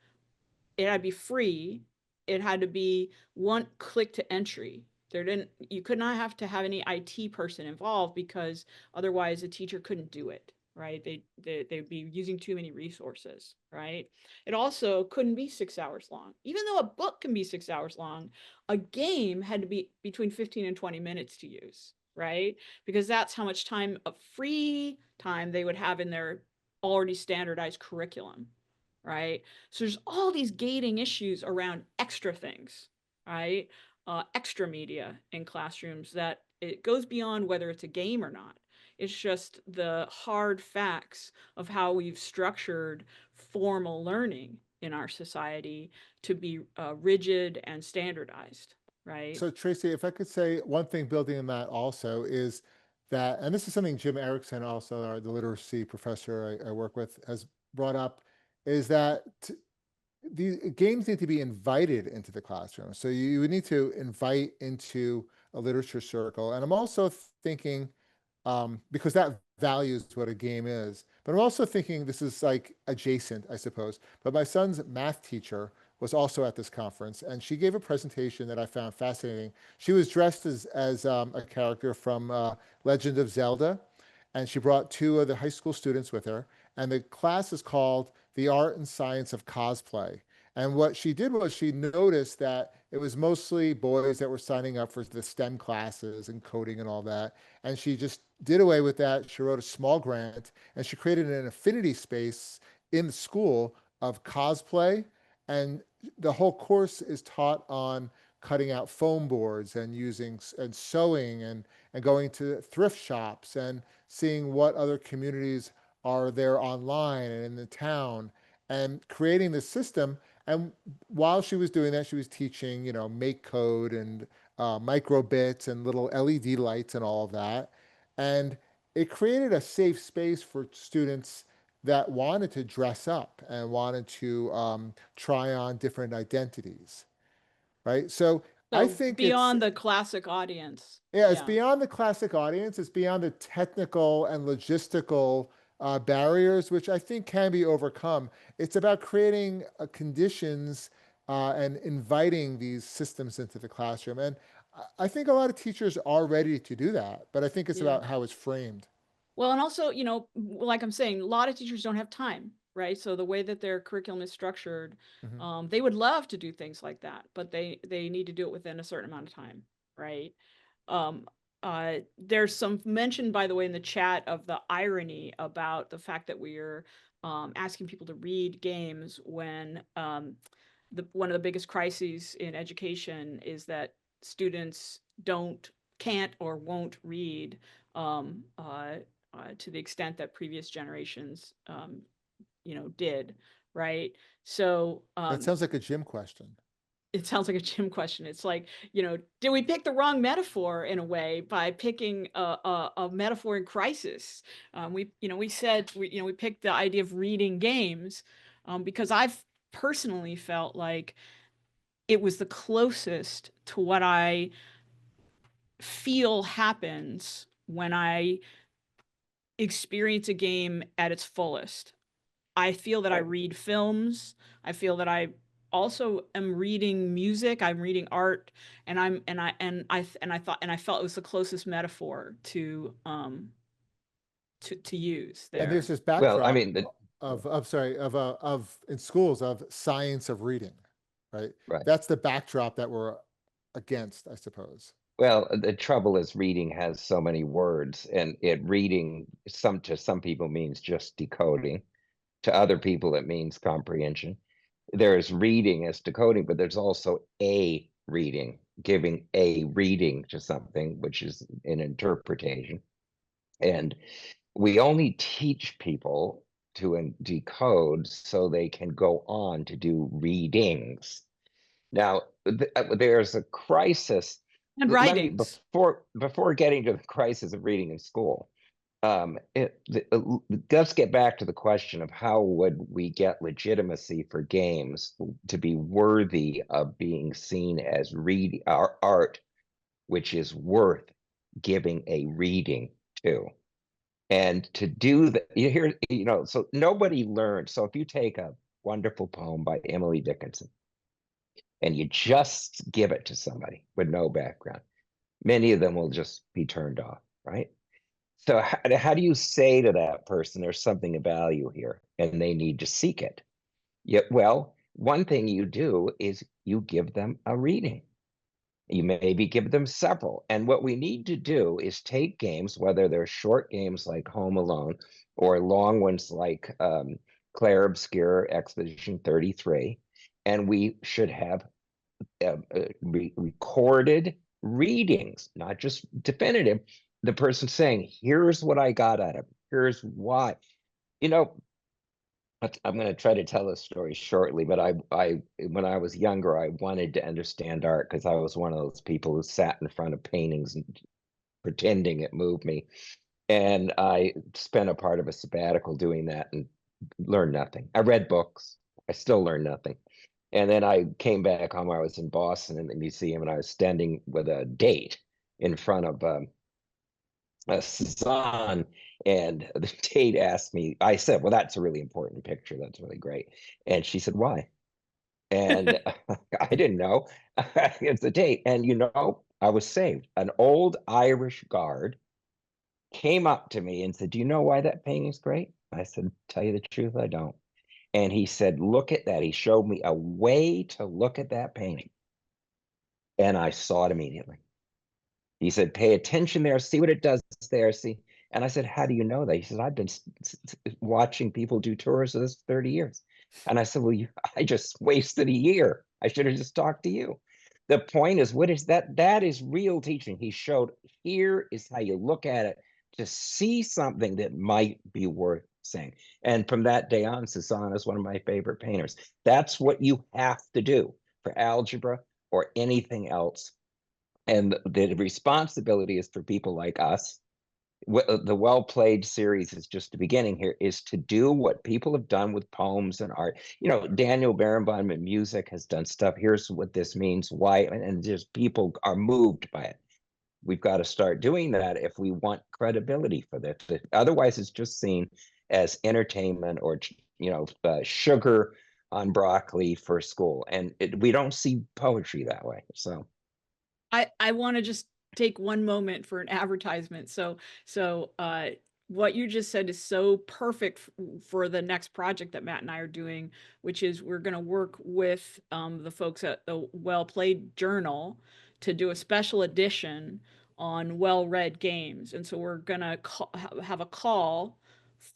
S1: It had to be free. It had to be one click to entry. You could not have to have any IT person involved, because otherwise a teacher couldn't do it, right? They'd be using too many resources, right? It also couldn't be 6 hours long. Even though a book can be 6 hours long, a game had to be between 15 and 20 minutes to use, right? Because that's how much time of free time they would have in their already standardized curriculum, right? So there's all these gating issues around extra things, right? Extra media in classrooms that it goes beyond whether it's a game or not. It's just the hard facts of how we've structured formal learning in our society to be rigid and standardized, right?
S2: So Tracy, if I could say one thing building on that also is that, and this is something Jim Erickson, also the literacy professor I work with, has brought up, is that these games need to be invited into the classroom. So you would need to invite into a literature circle. And I'm also thinking, because that values what a game is, but I'm also thinking this is like adjacent, I suppose. But my son's math teacher was also at this conference, and she gave a presentation that I found fascinating. She was dressed as a character from Legend of Zelda, and she brought two of the high school students with her. And the class is called The Art and Science of Cosplay. And what she did was she noticed that it was mostly boys that were signing up for the STEM classes and coding and all that. And she just did away with that. She wrote a small grant, and she created an affinity space in the school of cosplay. And the whole course is taught on cutting out foam boards and using and sewing and going to thrift shops and seeing what other communities are there online and in the town, and creating this system. And while she was doing that, she was teaching, make code and microbits and little LED lights and all of that. And it created a safe space for students that wanted to dress up and wanted to try on different identities, right? So I
S1: So
S2: think it's,
S1: beyond the classic audience.
S2: yeah, it's
S1: Yeah.
S2: beyond the classic audience. It's beyond the technical and logistical barriers, which I think can be overcome. It's about creating conditions and inviting these systems into the classroom. And I think a lot of teachers are ready to do that, but I think it's
S1: Yeah.
S2: about how it's framed.
S1: Well, and also, like I'm saying, a lot of teachers don't have time, right? So the way that their curriculum is structured,
S2: Mhm.
S1: they would love to do things like that, but they need to do it within a certain amount of time, right? Um, there's some mention, by the way, in the chat of the irony about the fact that we're asking people to read games when one of the biggest crises in education is that students can't or won't read, um, uh, to the extent that previous generations, did, right? So
S2: That sounds like a gym question.
S1: it sounds like a gym question. It's like, did we pick the wrong metaphor in a way by picking a metaphor in crisis? We said we picked the idea of reading games, because I've personally felt like it was the closest to what I feel happens when I experience a game at its fullest. I feel that I
S3: Right.
S1: read films. I feel that I also am reading music. I'm reading art, and I felt it was the closest metaphor to use
S2: And there's
S1: there.
S2: this
S3: Well, I
S2: backdrop
S3: mean,
S2: of sorry, of in schools of science of reading, right?
S3: right.
S2: That's the backdrop that we're against, I suppose.
S3: Well, the trouble is reading has so many words, and reading to some people means just decoding. To other people, it means comprehension. There's reading as decoding, but there's also a reading, giving a reading to something, which is an interpretation. And we only teach people to decode so they can go on to do readings. Now, there's a crisis
S1: And
S3: let me,
S1: writings.
S3: before getting to the crisis of reading in school, let's get back to the question of how would we get legitimacy for games to be worthy of being seen as our art, which is worth giving a reading to. And to do that, so nobody learned. So if you take a wonderful poem by Emily Dickinson and you just give it to somebody with no background, many of them will just be turned off, right? So how do you say to that person, there's something of value here and they need to seek it? Yeah, well, one thing you do is you give them a reading. You maybe give them several. And what we need to do is take games, whether they're short games like Home Alone or long ones like Claire Obscure Expedition 33, and we should have recorded readings, not just definitive. The person saying, here's what I got out of it. Here's why. You know, I'm going to try to tell this story shortly, but when I was younger, I wanted to understand art because I was one of those people who sat in front of paintings and pretending it moved me. And I spent a part of a sabbatical doing that and learned nothing. I read books. I still learned nothing. And then I came back home. I was in Boston in the museum, and I was standing with a date in front of Cezanne, and the date asked me. I said, "Well, that's a really important picture. That's really great." And she said, "Why?" And I didn't know. It's a date, and I was saved. An old Irish guard came up to me and said, "Do you know why that painting's great?" I said, "Tell you the truth, I don't." And he said, "Look at that." He showed me a way to look at that painting. And I saw it immediately. He said, "Pay attention there, see what it does there, see." And I said, "How do you know that?" He said, "I've been watching people do tours of this for 30 years. And I said, "Well, I just wasted a year. I should have just talked to you." The point is, what is that? That is real teaching. He showed, here is how you look at it to see something that might be worth saying. And from that day on, Cezanne is one of my favorite painters. That's what you have to do for algebra or anything else. And the responsibility is for people like us. The Well Played series is just the beginning here, is to do what people have done with poems and art. Daniel Barenboim in music has done stuff. Here's what this means, why, and just people are moved by it. We've got to start doing that if we want credibility for this. Otherwise, it's just seen as entertainment or sugar on broccoli for school, and we don't see poetry that way. So
S1: I want to just take one moment for an advertisement. So what you just said is so perfect for the next project that Matt and I are doing, which is we're going to work with the folks at the Well Played Journal to do a special edition on well-read games. And so we're going to have a call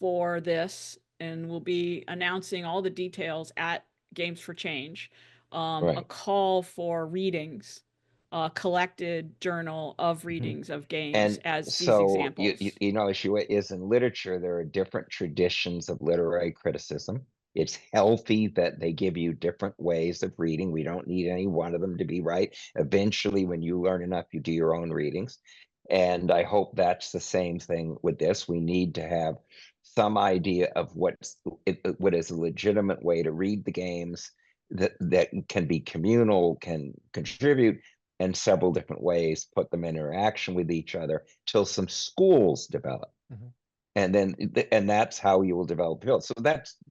S1: for this, and we'll be announcing all the details at Games for Change, a
S3: right.
S1: call for readings, collected journal of readings of games
S3: And
S1: as these
S3: so
S1: examples.
S3: issue is in literature, there are different traditions of literary criticism. It's healthy that they give you different ways of reading. We don't need any one of them to be right. Eventually, when you learn enough, you do your own readings. And I hope that's the same thing with this. We need to have some idea of what is a legitimate way to read the games that can be communal, can contribute in several different ways, put them in interaction with each other till some schools develop. And that's how you will develop fields. So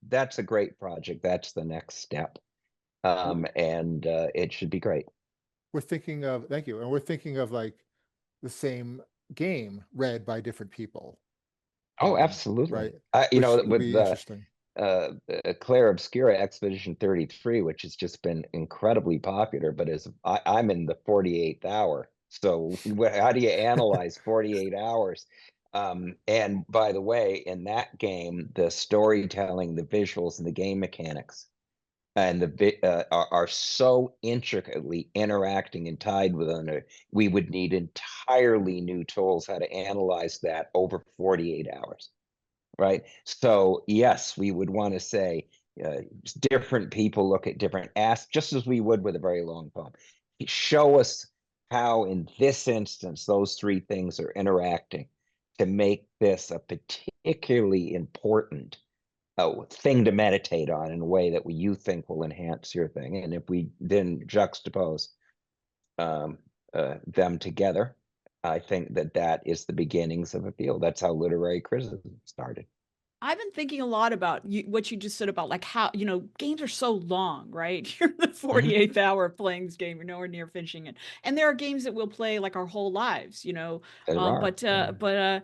S3: that's a great project. That's the next step. And it should be great.
S2: Thank you. And we're thinking of like the same game read by different people.
S3: Oh, absolutely.
S2: Right. Which would
S3: With
S2: be interesting.
S3: Claire Obscura Expedition 33, which has just been incredibly popular, but I'm in the 48th hour. So how do you analyze 48 hours? And by the way, in that game, the storytelling, the visuals, and the game mechanics and are so intricately interacting and tied with one another. We would need entirely new tools how to analyze that over 48 hours. Right. So yes, we would want to say different people look at different asks, just as we would with a very long poem. Show us how in this instance those three things are interacting to make this a particularly important thing to meditate on in a way that you think will enhance your thing. And if we then juxtapose them together, I think that is the beginnings of a field. That's how literary criticism started.
S1: I've been thinking a lot about what you just said about like how, games are so long, right? You're in the 48th hour of playing this game, you're nowhere near finishing it. And there are games that we'll play like our whole lives,
S3: There are.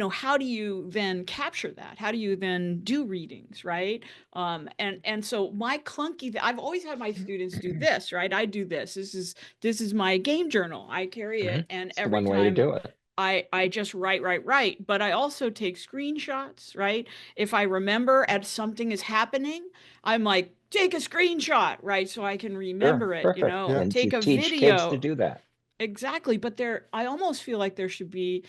S1: how do you then capture that? How do you then do readings, right? And so my clunky, I've always had my students do this, right? I do this. This is my game journal. I carry it, and
S3: It's the
S1: every
S3: one way to
S1: time
S3: do it.
S1: I just write, but I also take screenshots, right? If I remember as something is happening, I'm like, take a screenshot, right? So I can
S3: Sure,
S1: remember it,
S3: perfect.
S2: Yeah.
S3: And you
S1: take a
S3: teach kids to
S1: video.
S3: do that.
S1: Exactly. But I almost feel like there should be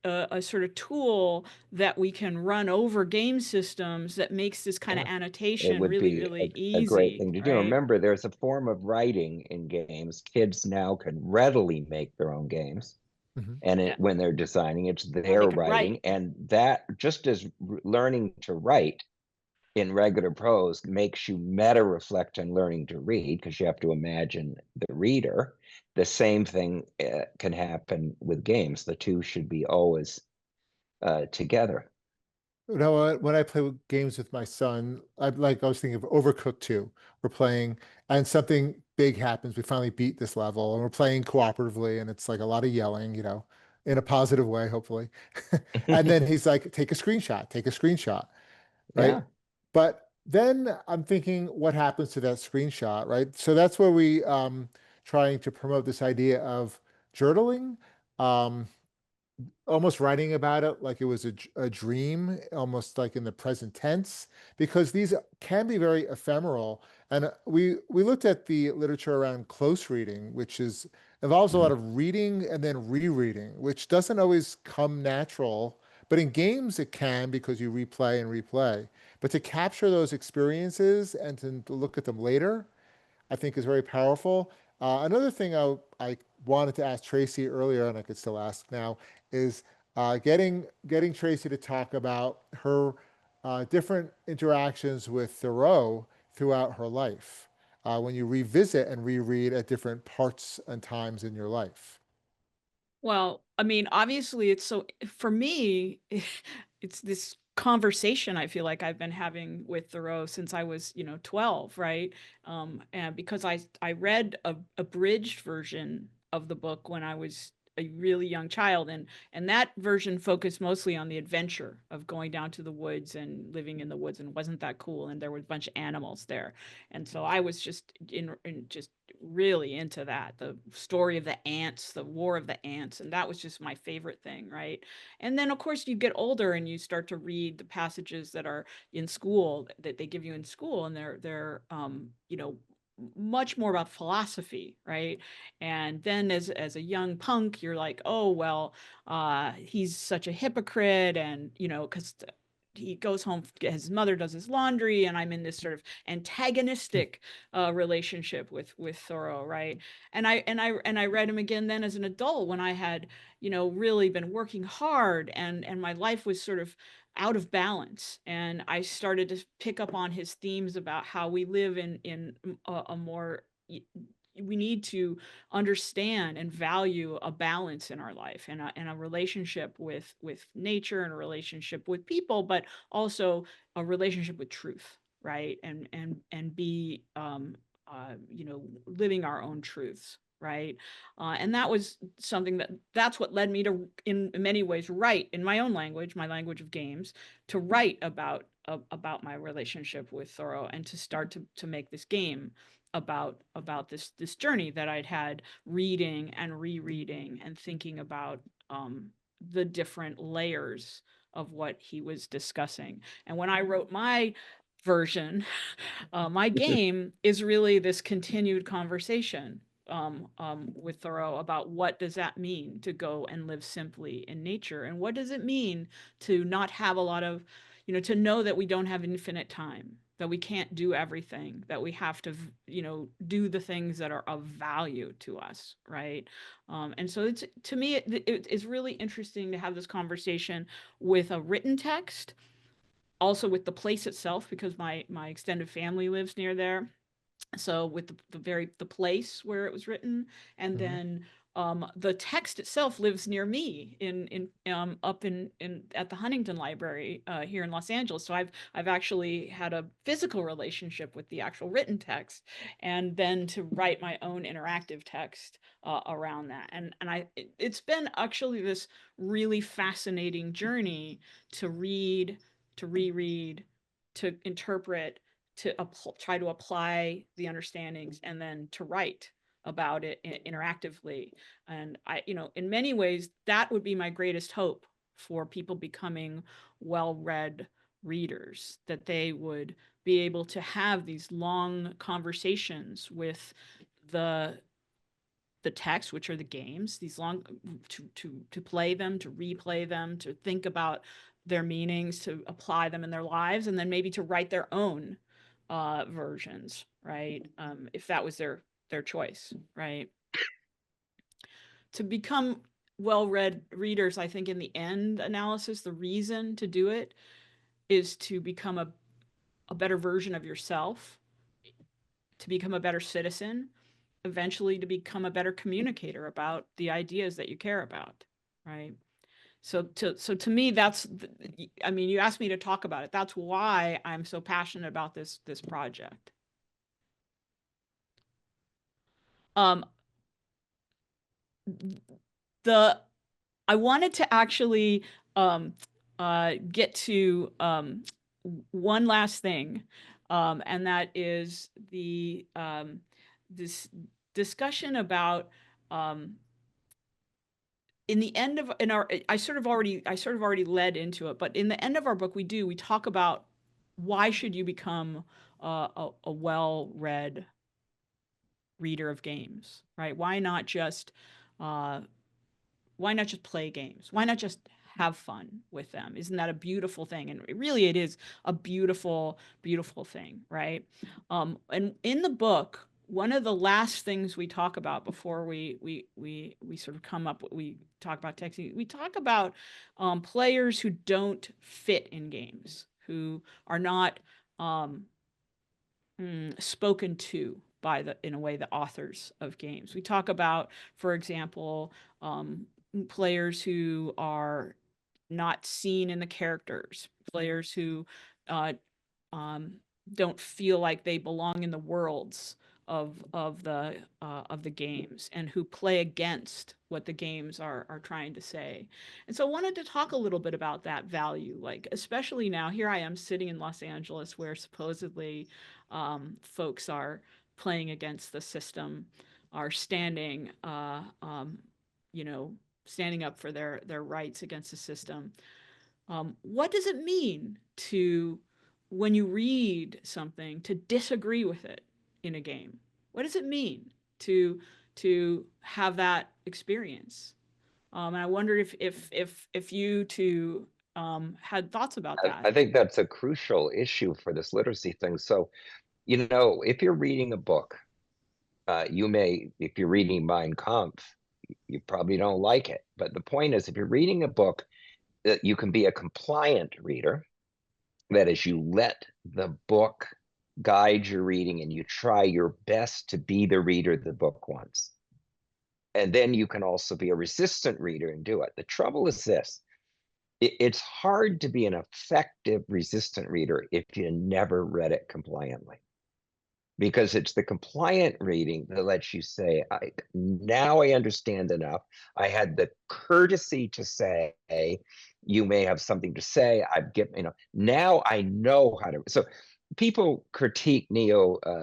S1: a sort of tool that we can run over game systems that makes this kind of
S3: Sure. It
S1: annotation
S3: would
S1: really,
S3: be
S1: really
S3: a great
S1: easy,
S3: thing to do.
S1: right?
S3: Remember, there's a form of writing in games. Kids now can readily make their own games.
S2: Mhm.
S3: And
S1: Yeah.
S3: when they're designing, it's
S1: Or they
S3: their
S1: can
S3: writing.
S1: write.
S3: And that, just as learning to write in regular prose makes you meta reflect on learning to read, because you have to imagine the reader, the same thing can happen with games. The two should be always together.
S2: You know what? When I play games with my son, I was thinking of Overcooked 2. We're playing and something big happens. We finally beat this level and we're playing cooperatively and it's like a lot of yelling, in a positive way, hopefully. And then he's like, take a screenshot, right?
S3: Yeah.
S2: But then I'm thinking, what happens to that screenshot, right? So that's where we trying to promote this idea of journaling. Um, Almost writing about it like it was a dream, almost like in the present tense, because these can be very ephemeral. And we looked at the literature around close reading, which involves a lot of reading and then rereading, which doesn't always come natural. But in games, it can because you replay and replay. But to capture those experiences and to look at them later, I think is very powerful. Another thing I wanted to ask Tracy earlier, and I could still ask now, is getting Tracy to talk about her different interactions with Thoreau throughout her life, when you revisit and reread at different parts and times in your life.
S1: Well, I mean, obviously, for me, it's this conversation I feel like I've been having with Thoreau since I was, 12, right? And because I read a abridged version of the book when I was a really young child, and that version focused mostly on the adventure of going down to the woods and living in the woods, and wasn't that cool, and there was a bunch of animals there. And so I was just just really into that, the story of the ants, the war of the ants, and that was just my favorite thing, right? And then of course you get older and you start to read the passages that are in school, that they give you in school, and they're much more about philosophy, right? And then as a young punk, you're like, oh well, he's such a hypocrite, and because he goes home, his mother does his laundry, and I'm in this sort of antagonistic relationship with Thoreau, right? And I read him again then as an adult, when I had really been working hard, and my life was sort of out of balance, and I started to pick up on his themes about how we live in a more, we need to understand and value a balance in our life, and a relationship with nature, and a relationship with people, but also a relationship with truth, right? And be living our own truths, right? And that was something that's what led me to, in many ways, write in my own language, my language of games, to write about my relationship with Thoreau, and to start to make this game about this journey that I'd had, reading and rereading and thinking about the different layers of what he was discussing. And when I wrote my version, my game is really this continued conversation with Thoreau about what does that mean to go and live simply in nature, and what does it mean to not have a lot of, to know that we don't have infinite time, that we can't do everything, that we have to, you know, do the things that are of value to us, right? And so it's, to me, it's really interesting to have this conversation with a written text, also with the place itself, because my extended family lives near there. So with the place where it was written, and
S2: Mhm.
S1: then the text itself lives near me up in at the Huntington Library here in Los Angeles. So I've actually had a physical relationship with the actual written text, and then to write my own interactive text around that. And it's been actually this really fascinating journey to read, to reread, to interpret, to try to apply the understandings, and then to write about it interactively. And I, you know, in many ways, that would be my greatest hope for people becoming well-read readers, that they would be able to have these long conversations with the text, which are the games, these long, to play them, to replay them, to think about their meanings, to apply them in their lives, and then maybe to write their own versions, right? If that was their choice, right? To become well-read readers, I think in the end analysis, the reason to do it is to become a better version of yourself, to become a better citizen, eventually to become a better communicator about the ideas that you care about, right? So to me, that's, I mean, you asked me to talk about it. That's why I'm so passionate about this project. Um, the I wanted to actually get to one last thing, and that is this discussion about in the end of in our I sort of already led into it, but in the end of our book, we talk about why should you become a well-read reader of games, right? Uh, why not just play games? Why not just have fun with them? Isn't that a beautiful thing? And really, it is a beautiful, beautiful thing, right? And in the book, one of the last things we talk about before we sort of come up, we talk about texting. We talk about players who don't fit in games, who are not spoken to by in a way, the authors of games. We talk about, for example, players who are not seen in the characters, players who uh, um, don't feel like they belong in the worlds of the games, and who play against what the games are trying to say. And so I wanted to talk a little bit about that value, like especially now, here I am sitting in Los Angeles, where supposedly folks are playing against the system, are standing you know, standing up for their rights against the system. What does it mean to, when you read something, to disagree with it in a game? What does it mean to have that experience? And I wondered if you two had thoughts about that.
S3: I think that's a crucial issue for this literacy thing. So, you know, if you're reading a book, you may, if you're reading Mein Kampf, you probably don't like it. But the point is, if you're reading a book, that you can be a compliant reader. That is, you let the book guide your reading and you try your best to be the reader the book wants. And then you can also be a resistant reader and do it. The trouble is this: it's hard to be an effective resistant reader if you never read it compliantly, because it's the compliant reading that lets you say, now I understand enough. I had the courtesy to say, you may have something to say. I've given, you know, now I know how to. So people critique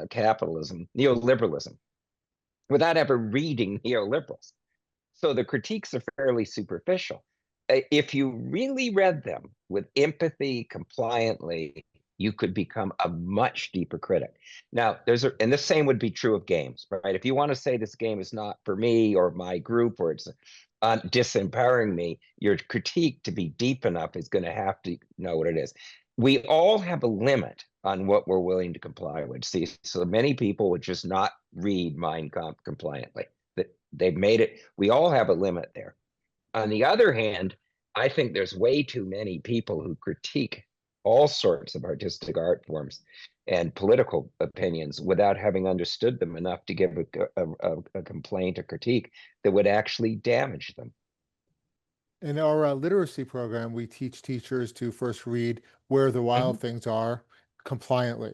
S3: capitalism, neoliberalism, without ever reading neoliberals. So the critiques are fairly superficial. If you really read them with empathy, compliantly, you could become a much deeper critic. Now, and the same would be true of games, right? If you want to say this game is not for me or my group, or it's disempowering me, your critique, to be deep enough, is going to have to know what it is. We all have a limit on what we're willing to comply with. See, so many people would just not read Mein Kampf compliantly. They've made it. We all have a limit there. On the other hand, I think there's way too many people who critique all sorts of artistic art forms and political opinions without having understood them enough to give a complaint or critique that would actually damage them.
S2: In our literacy program, we teach teachers to first read Where the Wild Things Are compliantly,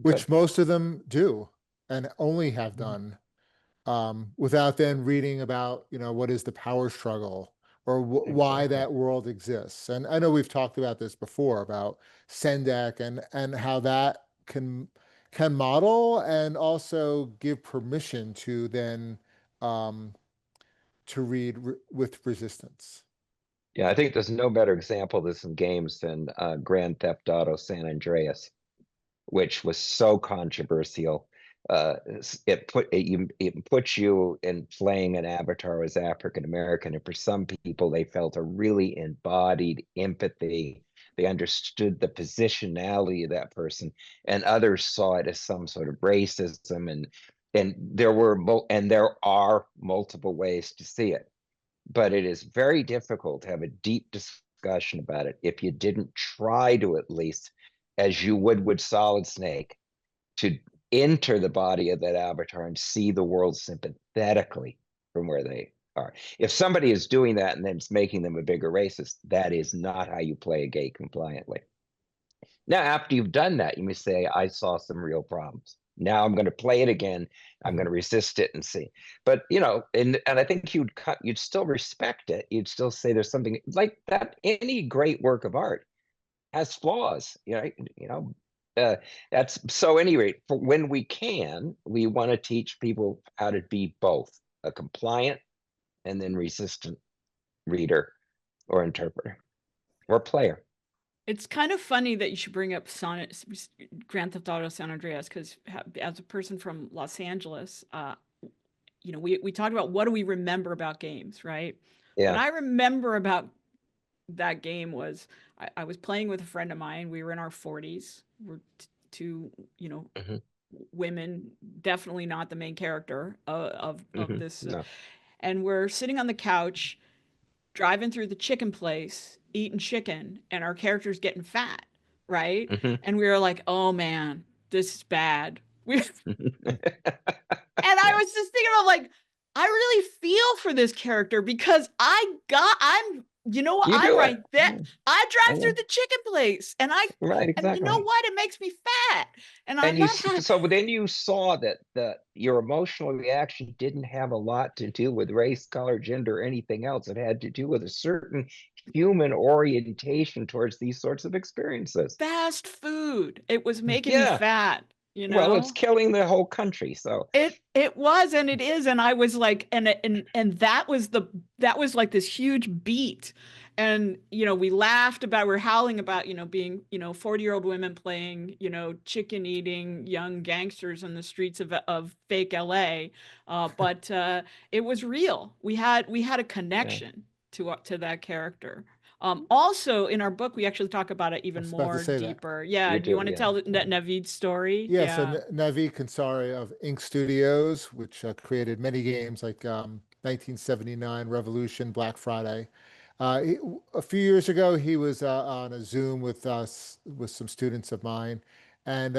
S2: which
S3: Good.
S2: most of them do and only have done, without then reading about, what is the power struggle or why
S3: Exactly.
S2: that world exists. And I know we've talked about this before about Sendek and how that can model and also give permission to then to read with resistance.
S3: Yeah, I think there's no better example of this in games than Grand Theft Auto San Andreas, which was so controversial. It puts you in playing an avatar as African American, and for some people, they felt a really embodied empathy. They understood the positionality of that person, and others saw it as some sort of racism. And there are multiple ways to see it, but it is very difficult to have a deep discussion about it if you didn't try to, at least as you would with Solid Snake, to enter the body of that avatar and see the world sympathetically from where they are. If somebody is doing that and then it's making them a bigger racist, that is not how you play a gay compliantly. Now, after you've done that, you may say, I saw some real problems. Now I'm going to play it again. I'm going to resist it and see. But and I think you'd still respect it. You'd still say there's something like that. Any great work of art has flaws. That's so. At any rate, for when we can, we want to teach people how to be both a compliant and then resistant reader or interpreter or player.
S1: It's kind of funny that you should bring up Grand Theft Auto San Andreas, because as a person from Los Angeles, we talked about what do we remember about games, right? What
S3: Yeah.
S1: I remember about that game was I was playing with a friend of mine. We were in our 40s. We're two, women, definitely not the main character of this.
S3: No.
S1: And we're sitting on the couch, driving through the chicken place, eating chicken, and our character's getting fat, right? And we were like, oh man, this is bad. And I was just thinking of like, I really feel for this character because
S3: You
S1: I'm
S3: do
S1: right
S3: it.
S1: there. I drive through
S3: Yeah.
S1: the chicken place and
S3: Right,
S1: and you know
S3: exactly.
S1: what? It makes me fat. And
S3: And
S1: I'm not happy.
S3: so then you saw that your emotional reaction didn't have a lot to do with race, color, gender, or anything else. It had to do with a certain human orientation towards these sorts of experiences.
S1: Fast food. It was making me
S3: Yeah.
S1: fat,
S3: Well, it's killing the whole country. So
S1: It was, and it is, and I was like, and that was like this huge beat, and we laughed about, we're howling about being 40-year-old women playing chicken eating young gangsters in the streets of fake LA, but it was real. We had a
S3: yeah,
S1: connection to that character. Also in our book, we actually talk about it
S2: I
S1: even
S2: was about to
S1: more
S2: say that.
S1: deeper. Yeah,
S3: you
S1: do you
S3: do.
S1: want to
S3: Yeah.
S1: tell Naveed's story?
S2: Yeah, so
S1: Yeah.
S2: Navi Kansari of Ink Studios, which created many games like 1979 Revolution, Black Friday. A few years ago, he was on a Zoom with us, with some students of mine, and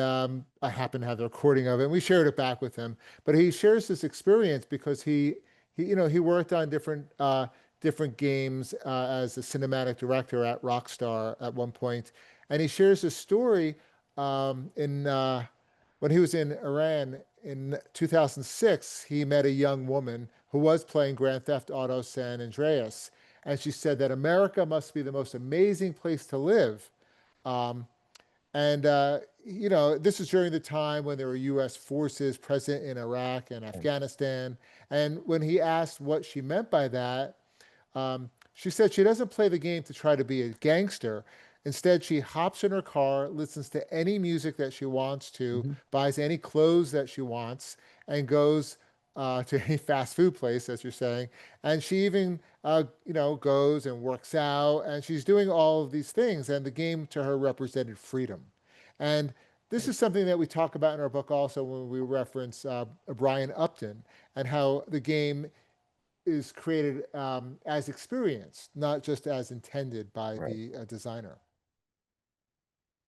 S2: I happened to have the recording of it, and we shared it back with him. But he shares this experience because he worked on different games as a cinematic director at Rockstar at one point, and he shares this story in when he was in Iran in 2006. He met a young woman who was playing Grand Theft Auto San Andreas, and she said that America must be the most amazing place to live. Um, and this is during the time when there were U.S. forces present in Iraq and Afghanistan. And when he asked what she meant by that, she said she doesn't play the game to try to be a gangster. Instead, she hops in her car, listens to any music that she wants to,
S3: Mhm.
S2: buys any clothes that she wants, and goes to any fast food place, as you're saying. And she even, goes and works out, and she's doing all of these things. And the game to her represented freedom. And this
S3: Right.
S2: is something that we talk about in our book also when we reference Brian Upton and how the game is created as experience, not just as intended by
S3: Right.
S2: the designer.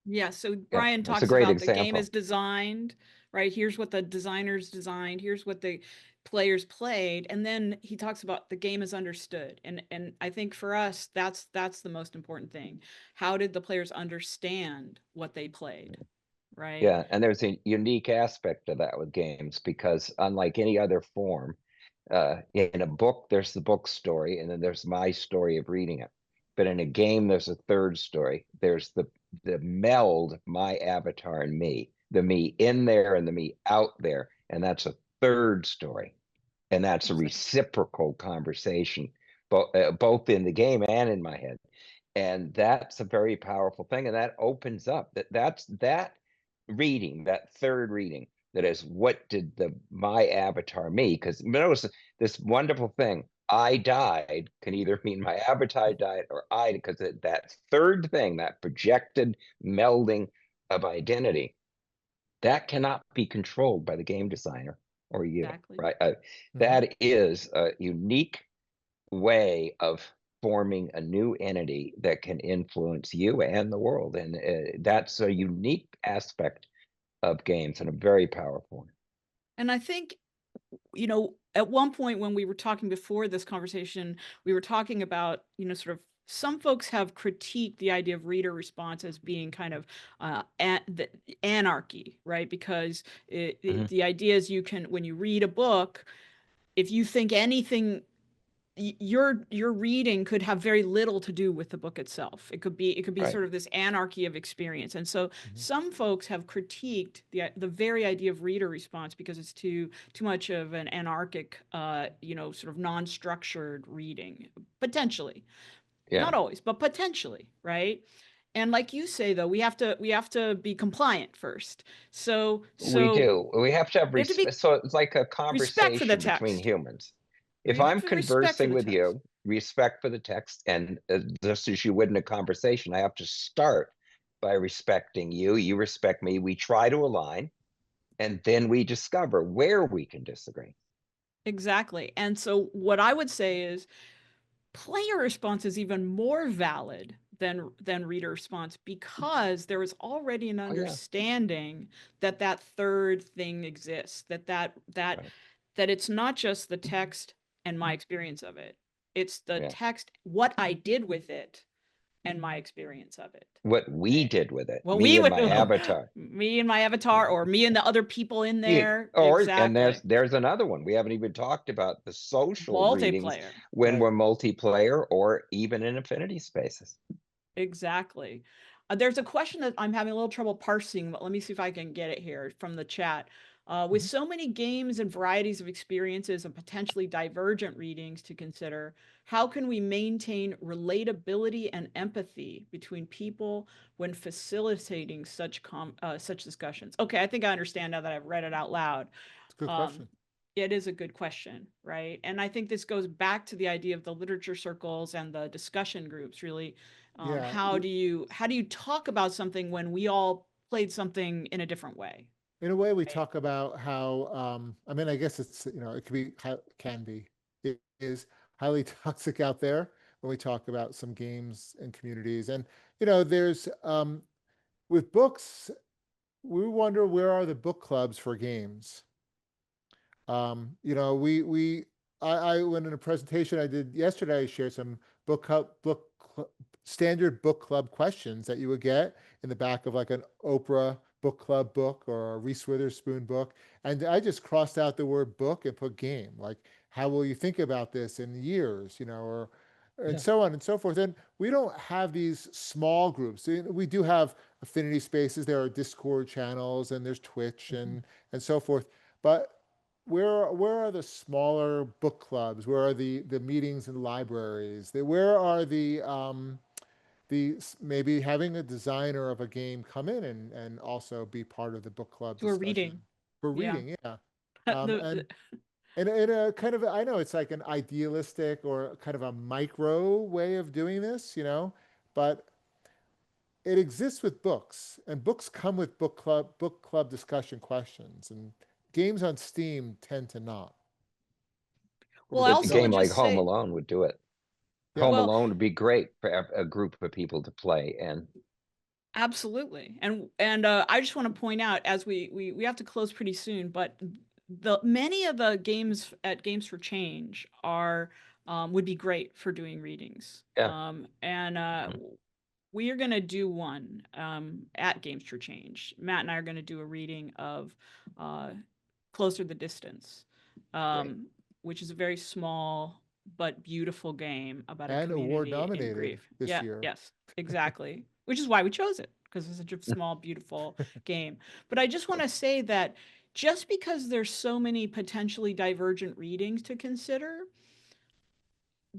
S1: Yeah, so
S3: Yeah,
S1: Brian
S3: that's a
S1: talks
S3: great
S1: about the game is
S3: example.
S1: designed, right? Here's what the designers designed, here's what the players played, and then he talks about the game is understood. And I think for us that's the most important thing. How did the players understand what they played, right?
S3: Yeah, and there's a unique aspect of that with games because unlike any other form, in a book, there's the book story, and then there's my story of reading it. But in a game, there's a third story. There's the meld, my avatar and me, the me in there and the me out there, and that's a third story, and that's a
S1: Exactly.
S3: reciprocal conversation, both in the game and in my head, and that's a very powerful thing, and that opens up that reading, that third reading that is what did the my avatar me, because notice this wonderful thing, I died can either mean my avatar died or I, because that third thing, that projected melding of identity, that cannot be controlled by the game designer or you,
S1: Exactly.
S3: right?
S2: Mm-hmm.
S3: That is a unique way of forming a new entity that can influence you and the world, and that's a unique aspect of games and a very powerful one.
S1: And I think, at one point when we were talking before this conversation, we were talking about, sort of some folks have critiqued the idea of reader response as being kind of the anarchy, right? Because
S3: Mhm.
S1: the idea is you can, when you read a book, if you think anything your reading could have very little to do with the book itself. It could be
S3: Right.
S1: sort of this anarchy of experience. And so
S2: Mm-hmm.
S1: some folks have critiqued the very idea of reader response because it's too much of an anarchic sort of non-structured reading, potentially.
S3: Yeah,
S1: Not always, but potentially, right? And like you say though, we have to be compliant first. So
S3: we
S1: so
S3: do. We have to have
S1: we have to
S3: respect.
S1: be
S3: So it's like a
S1: respect for the
S3: conversation between
S1: text.
S3: humans. If
S1: We have
S3: I'm
S1: to respect for
S3: conversing
S1: the
S3: with
S1: text.
S3: you, respect for the text, and just as you would in a conversation, I have to start by respecting you. You respect me. We try to align, and then we discover where we can disagree.
S1: Exactly. And so what I would say is player response is even more valid than reader response because there is already an
S3: Oh yeah,
S1: understanding that that third thing exists,
S3: right.
S1: that it's not just the text and my experience of it. It's the
S3: Yeah.
S1: text, what I did with it, and my experience of it.
S3: What we
S1: Right?
S3: did with it,
S1: Well,
S3: me
S1: we
S3: and
S1: would
S3: my avatar.
S1: me and my avatar or me and the other people in
S3: Yeah,
S1: there.
S3: or and
S1: Exactly.
S3: there's another one. We haven't even talked about the social readings
S1: Multiplayer.
S3: when
S2: Right.
S3: we're multiplayer or even in affinity spaces.
S1: Exactly. There's a question that I'm having a little trouble parsing, but let me see if I can get it here from the chat. With
S2: Mm-hmm.
S1: so many games and varieties of experiences and potentially divergent readings to consider, how can we maintain relatability and empathy between people when facilitating such discussions? Okay, I think I understand now that I've read it out loud.
S2: It's a good
S1: Um,
S2: question.
S1: it is a good question, right? And I think this goes back to the idea of the literature circles and the discussion groups, really.
S2: Yeah.
S1: How do you talk about something when we all played something in a different way?
S2: In a way, we
S1: Right.
S2: talk about how, I mean, I guess it's, it could be, can be, it is highly toxic out there when we talk about some games and communities. And, there's, with books, we wonder where are the book clubs for games? I went in a presentation I did yesterday, I shared some standard book club questions that you would get in the back of like an Oprah book club book or a Reese Witherspoon book. And I just crossed out the word book and put game. Like, how will you think about this in years, or and
S3: Yeah.
S2: so on and so forth. And we don't have these small groups. We do have affinity spaces. There are Discord channels and there's Twitch
S3: Mhm.
S2: and so forth. But where are the smaller book clubs? Where are the meetings in libraries? Where are maybe having a designer of a game come in and also be part of the book club
S1: To a
S2: discussion
S1: reading.
S2: for
S1: Yeah.
S2: reading? Yeah.
S1: the,
S2: And
S1: the-
S2: in a kind of, I know it's like an idealistic or kind of a micro way of doing this, but it exists with books, and books come with book club discussion questions, and games on Steam tend to not.
S1: Well, I
S3: But a
S1: also
S3: game
S1: would
S3: like
S1: just
S3: Home
S1: say,
S3: Alone would do it.
S2: Yeah.
S3: Home
S1: well,
S3: Alone would be great for a group of people to play, and
S1: absolutely. And I just want to point out, as we have to close pretty soon, but the many of the games at Games for Change are would be great for doing readings.
S3: yeah.
S1: And we are going to do one at Games for Change. Matt and I are going to do a reading of Closer the Distance,
S3: Great.
S1: which is a very small but beautiful game about a
S2: And award
S1: community in
S2: nominated
S1: grief.
S2: this
S1: Yeah,
S2: year.
S1: yes, exactly. Which is why we chose it, because it's such a small, beautiful game. But I just want to say that just because there's so many potentially divergent readings to consider,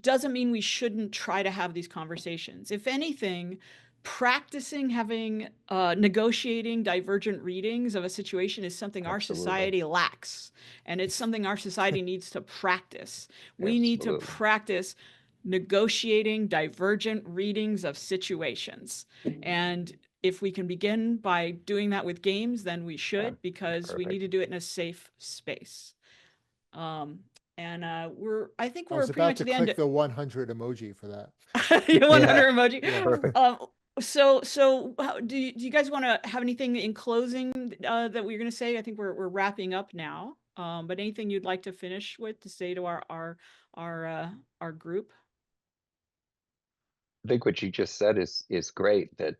S1: doesn't mean we shouldn't try to have these conversations. If anything, practicing having negotiating divergent readings of a situation is something our
S3: Absolutely.
S1: society lacks, and it's something our society needs to practice. We need to
S3: Absolutely.
S1: practice negotiating divergent readings of situations. And if we can begin by doing that with games, then we
S3: Yeah,
S1: should, because we need
S3: perfect.
S1: to do it in a safe space. And I think
S2: I
S1: we're
S2: was
S1: pretty
S2: about
S1: much
S2: to
S1: at the end.
S2: click the 100 emoji for that.
S1: You 100
S3: Yeah,
S1: emoji.
S2: Yeah.
S3: perfect.
S1: So do you guys want to have anything in closing that we're going to say? I think we're wrapping up now. But anything you'd like to finish with to say to our group?
S3: I think what you just said is great. That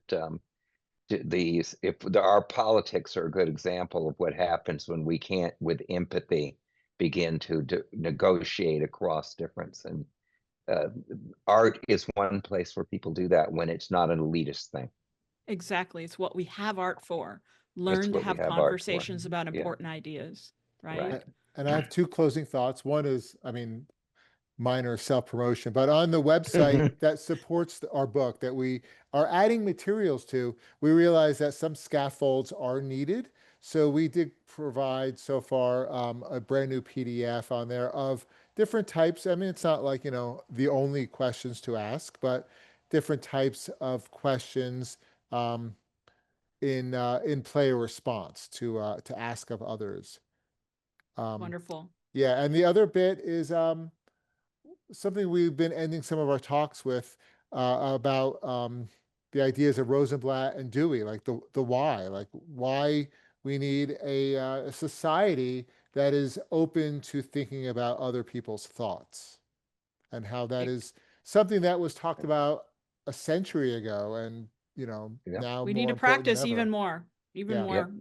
S3: our politics are a good example of what happens when we can't, with empathy, begin to negotiate across difference. And art is one place where people do that when it's not an elitist thing.
S1: Exactly. It's what we have art for.
S3: That's
S1: Learn to
S3: what we
S1: have
S3: have art for.
S1: conversations about
S3: Yeah,
S1: important ideas, right?
S3: right.
S2: And I have two closing thoughts. One is, minor self-promotion, but on the website that supports our book that we are adding materials to, we realize that some scaffolds are needed. So we did provide so far a brand new PDF on there of different types. It's not like, the only questions to ask, but different types of questions in player response to ask of others.
S1: Wonderful.
S2: Yeah, and the other bit is something we've been ending some of our talks with about the ideas of Rosenblatt and Dewey, like the why, like why we need a society that is open to thinking about other people's thoughts, and how that is something that was talked about a century ago, and
S3: Yeah.
S2: now
S1: We need
S2: more
S1: to
S2: important than
S1: practice
S2: ever.
S1: even
S2: Yeah.
S1: more.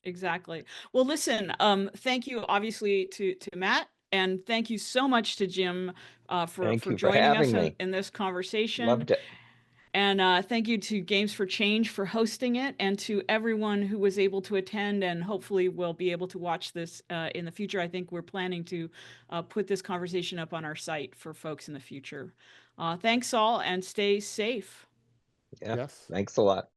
S1: Exactly. Well, listen, thank you obviously to Matt, and thank you so much to Jim
S3: Thank
S1: for
S3: you for
S1: joining us
S3: having me.
S1: in this conversation.
S3: Loved it.
S1: And thank you to Games for Change for hosting it, and to everyone who was able to attend and hopefully will be able to watch this in the future. I think we're planning to put this conversation up on our site for folks in the future. Thanks all, and stay safe.
S3: Yeah.
S2: Yes.
S3: Thanks a lot.